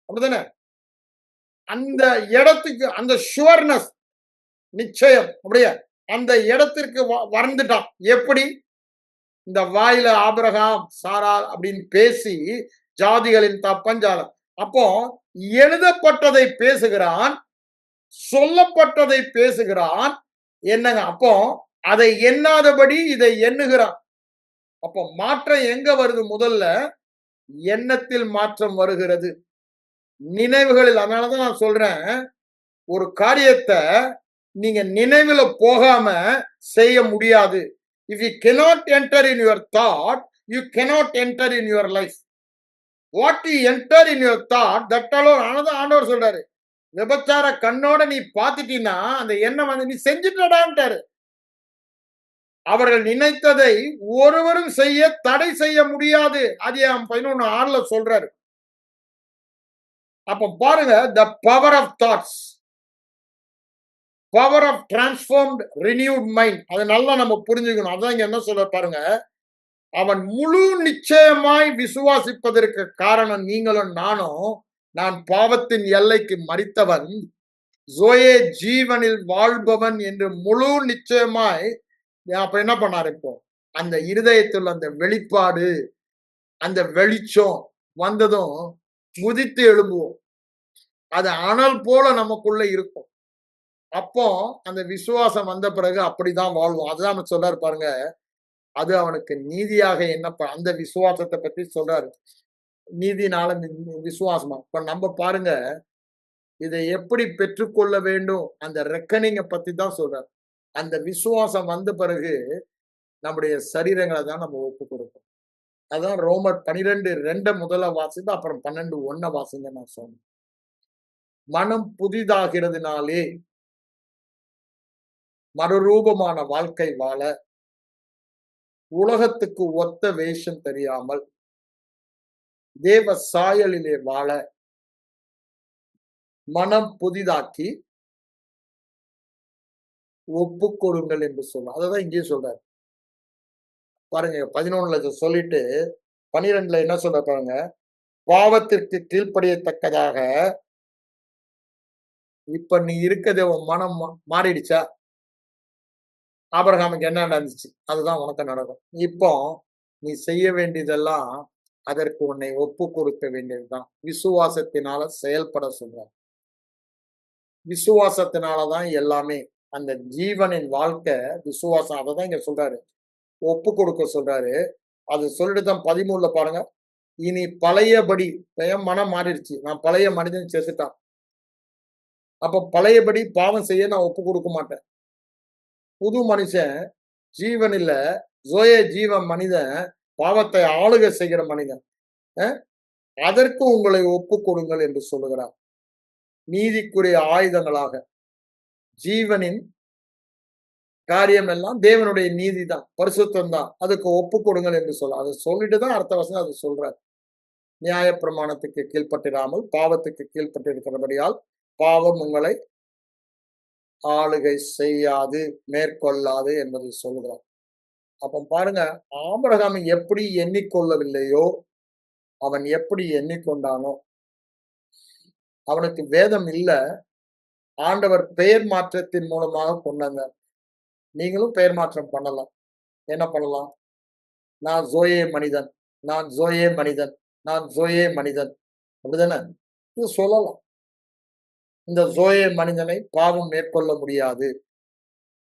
S1: அப்படிதானே? அந்த இடத்துக்கு அந்த ஷுவர்னஸ் நிச்சயம் அப்படியே அந்த இடத்திற்கு வறந்துட்டான். எப்படி? இந்த வாயில ஆபிரகாம் சாராள் அப்படின்னு பேசி ஜாதிகளின் தப்பஞ்சாலம். அப்போ எழுதப்பட்டதை பேசுகிறான், சொல்லப்பட்டதை பேசுகிறான். என்னங்க? அப்போ அதை எண்ணாதபடி இதை எண்ணுகிறான். அப்போ மாற்றம் எங்க வருது? முதல்ல எண்ணத்தில் மாற்றம் வருகிறது, நினைவுகளில். அதனாலதான் நான் சொல்றேன், ஒரு காரியத்தை நீங்க நினைவுல போகாம செய்ய முடியாது. if you cannot enter in your thought, you cannot enter in your life. what you enter in your thought, that alone. ஆனதான் ஆண்டவர் சொல்றாரு, விபச்சார கண்ணோட நீ பார்த்துட்டீன்னா அந்த எண்ணம் வந்து நீ செஞ்சுட்டடான்ட்டாரு. அவர்கள் நினைத்ததை ஒருவரும் செய்ய தடை செய்ய முடியாது. அதிகாரம் 11:6 சொல்றாரு. அப்ப பாருங்க, the power of thoughts, power of transformed renewed mind. அதை நல்லா நம்ம புரிஞ்சுக்கணும். அதான் இங்க என்ன சொல்ற பாருங்க, அவன் முழு நிச்சயமாய் விசுவாசிப்பதற்கு காரணம் நீங்களும் நானும். நான் பாவத்தின் எல்லைக்கு மறித்தவன், ஜோயே ஜீவனில் வாழ்பவன் என்று முழு நிச்சயமாய். அப்ப என்ன பண்ணாரு? இப்போ அந்த இருதயத்தில் அந்த வெளிப்பாடு, அந்த வெளிச்சம் வந்ததும் முதித்து எழும்புவோம். அது அனல் போல நமக்குள்ள இருக்கும். அப்போ அந்த விசுவாசம் வந்த பிறகு அப்படிதான் வாழ்வோம். அதுதான் சொல்றாரு பாருங்க, அது அவனுக்கு நீதியாக என்னப்பா அந்த விசுவாசத்தை பத்தி சொல்றாரு. நீதினால விசுவாசமா. இப்ப நம்ம பாருங்க, இதை எப்படி பெற்றுக்கொள்ள வேண்டும், அந்த ரெக்கனிங்க பத்தி தான் சொல்றாரு. அந்த விசுவாசம் வந்த பிறகு நம்முடைய சரீரங்களை தான் நம்ம ஒப்பு கொடுப்போம். அதான் ரோமர் 12:2 முதல்ல வாசித்து அப்புறம் 12:1 வாசிங்க நான் சொன்னேன். மனம் புதிதாகிறதுனாலே மறுரூபமான வாழ்க்கை வாழ, உலகத்துக்கு ஒத்த வேஷம் தெரியாமல் தேவ சாயலிலே வாழ மனம் புதிதாக்கி ஒப்பு கொடுங்கள் என்று சொல்ல. அததான் இங்கேயும் சொல்றாரு பாருங்க. 11 சொல்லிட்டு 12 என்ன சொல்ற பாருங்க, பாவத்திற்கு கீழ்ப்படியத்தக்கதாக. இப்ப நீ இருக்கிறது உன் மனம் மாறிடுச்சா? ஆபிரகாமுக்கு என்ன நடந்துச்சு? அதுதான் உனக்கு நடக்கும். இப்போ நீ செய்ய வேண்டியதெல்லாம் அதற்கு உன்னை ஒப்பு கொடுக்க வேண்டியதுதான். விசுவாசத்தினால செயல்பட சொல்றார். விசுவாசத்தினாலதான் எல்லாமே. அந்த ஜீவனின் வாழ்க்கை விசுவாசம். அததான் இங்க சொல்றாரு. ஒப்பு கொடுக்க சொல்றாரு. அது சொல்லிட்டு தான் 13ல பாருங்க. இனி பழையபடி என் மனம் மாறிடுச்சு. நான் பழைய மனிதன் செத்துட்டான். அப்ப பழையபடி பாவம் செய்ய நான் ஒப்பு கொடுக்க மாட்டேன். புது மனுஷன் ஜீவன் இல்ல. ஜோயே ஜீவ மனிதன் பாவத்தை ஆளுகை செய்கிற மனிதன். அதற்கு உங்களை ஒப்பு கொடுங்கள் என்று சொல்லுகிறார். நீதிக்குரிய ஆயுதங்களாக ஜீவனின் காரியம் எல்லாம் தேவனுடைய நீதி தான், பரிசுத்தம் தான். அதுக்கு ஒப்பு கொடுங்கள் என்று சொல்ல அதை சொல்லிட்டு தான் அடுத்த வசனம் அதை சொல்றார். நியாய பிரமாணத்துக்கு கீழ்ப்பட்டிராமல் பாவத்துக்கு கீழ்ப்பட்டிருக்கிறபடியால் பாவம் உங்களை ஆளுகை செய்யாது, மேற்கொள்ளாது என்பதை சொல்லுகிறார். அப்ப பாருங்க, ஆபிரகாம் எப்படி எண்ணிக்கொள்ளவில்லையோ அவன் எப்படி எண்ணிக்கொண்டானோ, அவனுக்கு வேதம் இல்ல, ஆண்டவர் பெயர் மாற்றத்தின் மூலமாக கொண்டு வந்தார். நீங்களும் பெயர் மாற்றம் பண்ணலாம். என்ன பண்ணலாம்? நான் ஜோயே மனிதன், நான் ஜோயே மனிதன், நான் ஜோயே மனிதன், அப்படிதானே? இது சொல்லலாம். இந்த ஜோயே மனிதனை பாவம் மேற்கொள்ள முடியாது.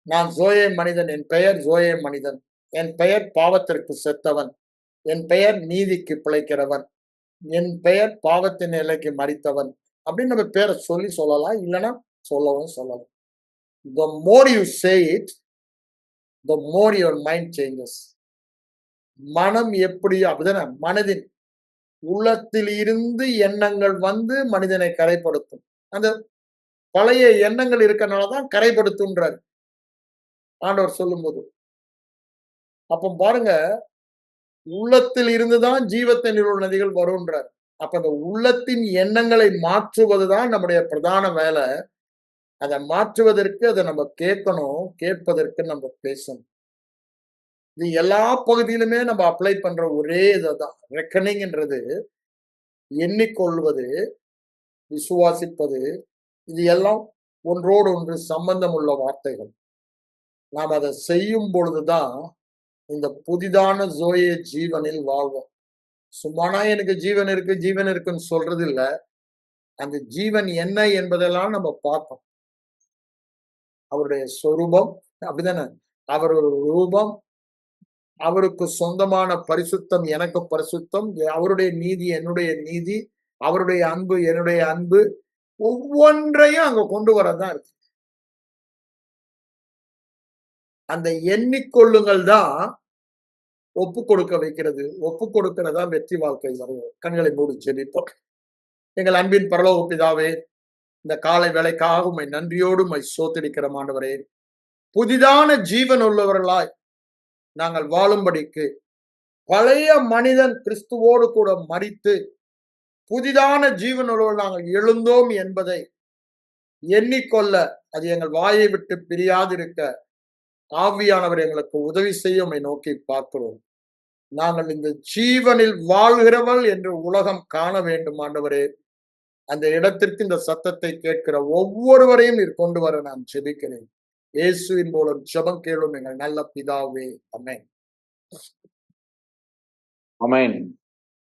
S1: நான் ஜோயே மனிதன், என் பெயர் ஜோயே மனிதன், என் பெயர் பாவத்திற்கு செத்தவன், என் பெயர் நீதிக்கு பிழைக்கிறவன், என் பெயர் பாவத்தின் நிலைக்கு மறித்தவன் அப்படின்னு நம்ம பேரை சொல்லலாம். இல்லைன்னா சொல்லலாம். The more you say it, the more your mind changes. மனம் எப்படி அப்படிதானே? மனதின் உள்ளத்தில் இருந்து எண்ணங்கள் வந்து மனிதனை கரைப்படுத்தும். அந்த பழைய எண்ணங்கள் இருக்கனாலதான் கரைப்படுத்துன்றார் ஆண்டவர் சொல்லும்போது. அப்ப பாருங்க, உள்ளத்தில் இருந்துதான் ஜீவத்தின் நீருள்ள நதிகள் வரும்ன்றார். அப்ப அந்த உள்ளத்தின் எண்ணங்களை மாற்றுவதுதான் நம்முடைய பிரதான வேலை. அதை மாற்றுவதற்கு அதை நம்ம கேட்கணும், கேட்பதற்கு நம்ம பேசணும். இது எல்லா பகுதியிலுமே நம்ம அப்ளை பண்ற ஒரே இதுதான். ரெக்கனிங்ன்றது எண்ணிக்கொள்வது, விசுவாசிப்பது, இது எல்லாம் ஒன்றோடு ஒன்று சம்பந்தம் உள்ள வார்த்தைகள். நாம் அதை செய்யும் பொழுதுதான் இந்த புதிதான ஜோயே ஜீவனில் வாழ்வோம். சும்மானா எனக்கு ஜீவன் இருக்கு, ஜீவன் இருக்குன்னு சொல்றது இல்ல. அந்த ஜீவன் என்ன என்பதெல்லாம் நம்ம பார்ப்போம். அவருடைய சொரூபம் அப்படிதானே? அவர் ஒரு ரூபம், அவருக்கு சொந்தமான பரிசுத்தம் எனக்கு பரிசுத்தம், அவருடைய நீதி என்னுடைய நீதி, அவருடைய அன்பு என்னுடைய அன்பு, ஒவ்வொன்றையும் அங்க கொண்டு வரதான் இருக்கு. அந்த எண்ணிக்கொள்ளுங்கள் தான் ஒப்பு கொடுக்க வைக்கிறது. ஒப்பு கொடுக்கிறதா வெற்றி வாழ்க்கை வரையும். கண்களை மூடி ஜெபிப்போம். எங்கள் அன்பின் பரலோக பிதாவே, இந்த காலை வேளைக்காக உம்மை நன்றியோடு உம்மை ஸ்தோத்திரிக்கிற ஆண்டவரே, புதிதான ஜீவன் உள்ளவர்களாய் நாங்கள் வாழும்படிக்கு பழைய மனிதன் கிறிஸ்துவோடு கூட மரித்து புதிதான ஜீவன் உள்ளவர்கள் நாங்கள் எழுந்தோம் என்பதை எண்ணிக்கொள்ள அது எங்கள் வாயை விட்டு பிரியாதிருக்க ஆவியானவர் எங்களுக்கு உதவி செய்ய உம்மை நோக்கி பார்க்கிறோம். நாங்கள் இந்த ஜீவனில் வாழ்கிறவள் என்று உலகம் காண வேண்டும் ஆண்டவரே. அந்த இடத்திற்கு இந்த சத்தத்தை கேட்கிற ஒவ்வொருவரையும் நீர் கொண்டு வர நான் ஜெபிக்கிறேன். இயேசுவின் மூலம் ஜெபம் கேளும் எங்கள் நல்ல பிதாவே. ஆமென்.
S2: ஆமென்.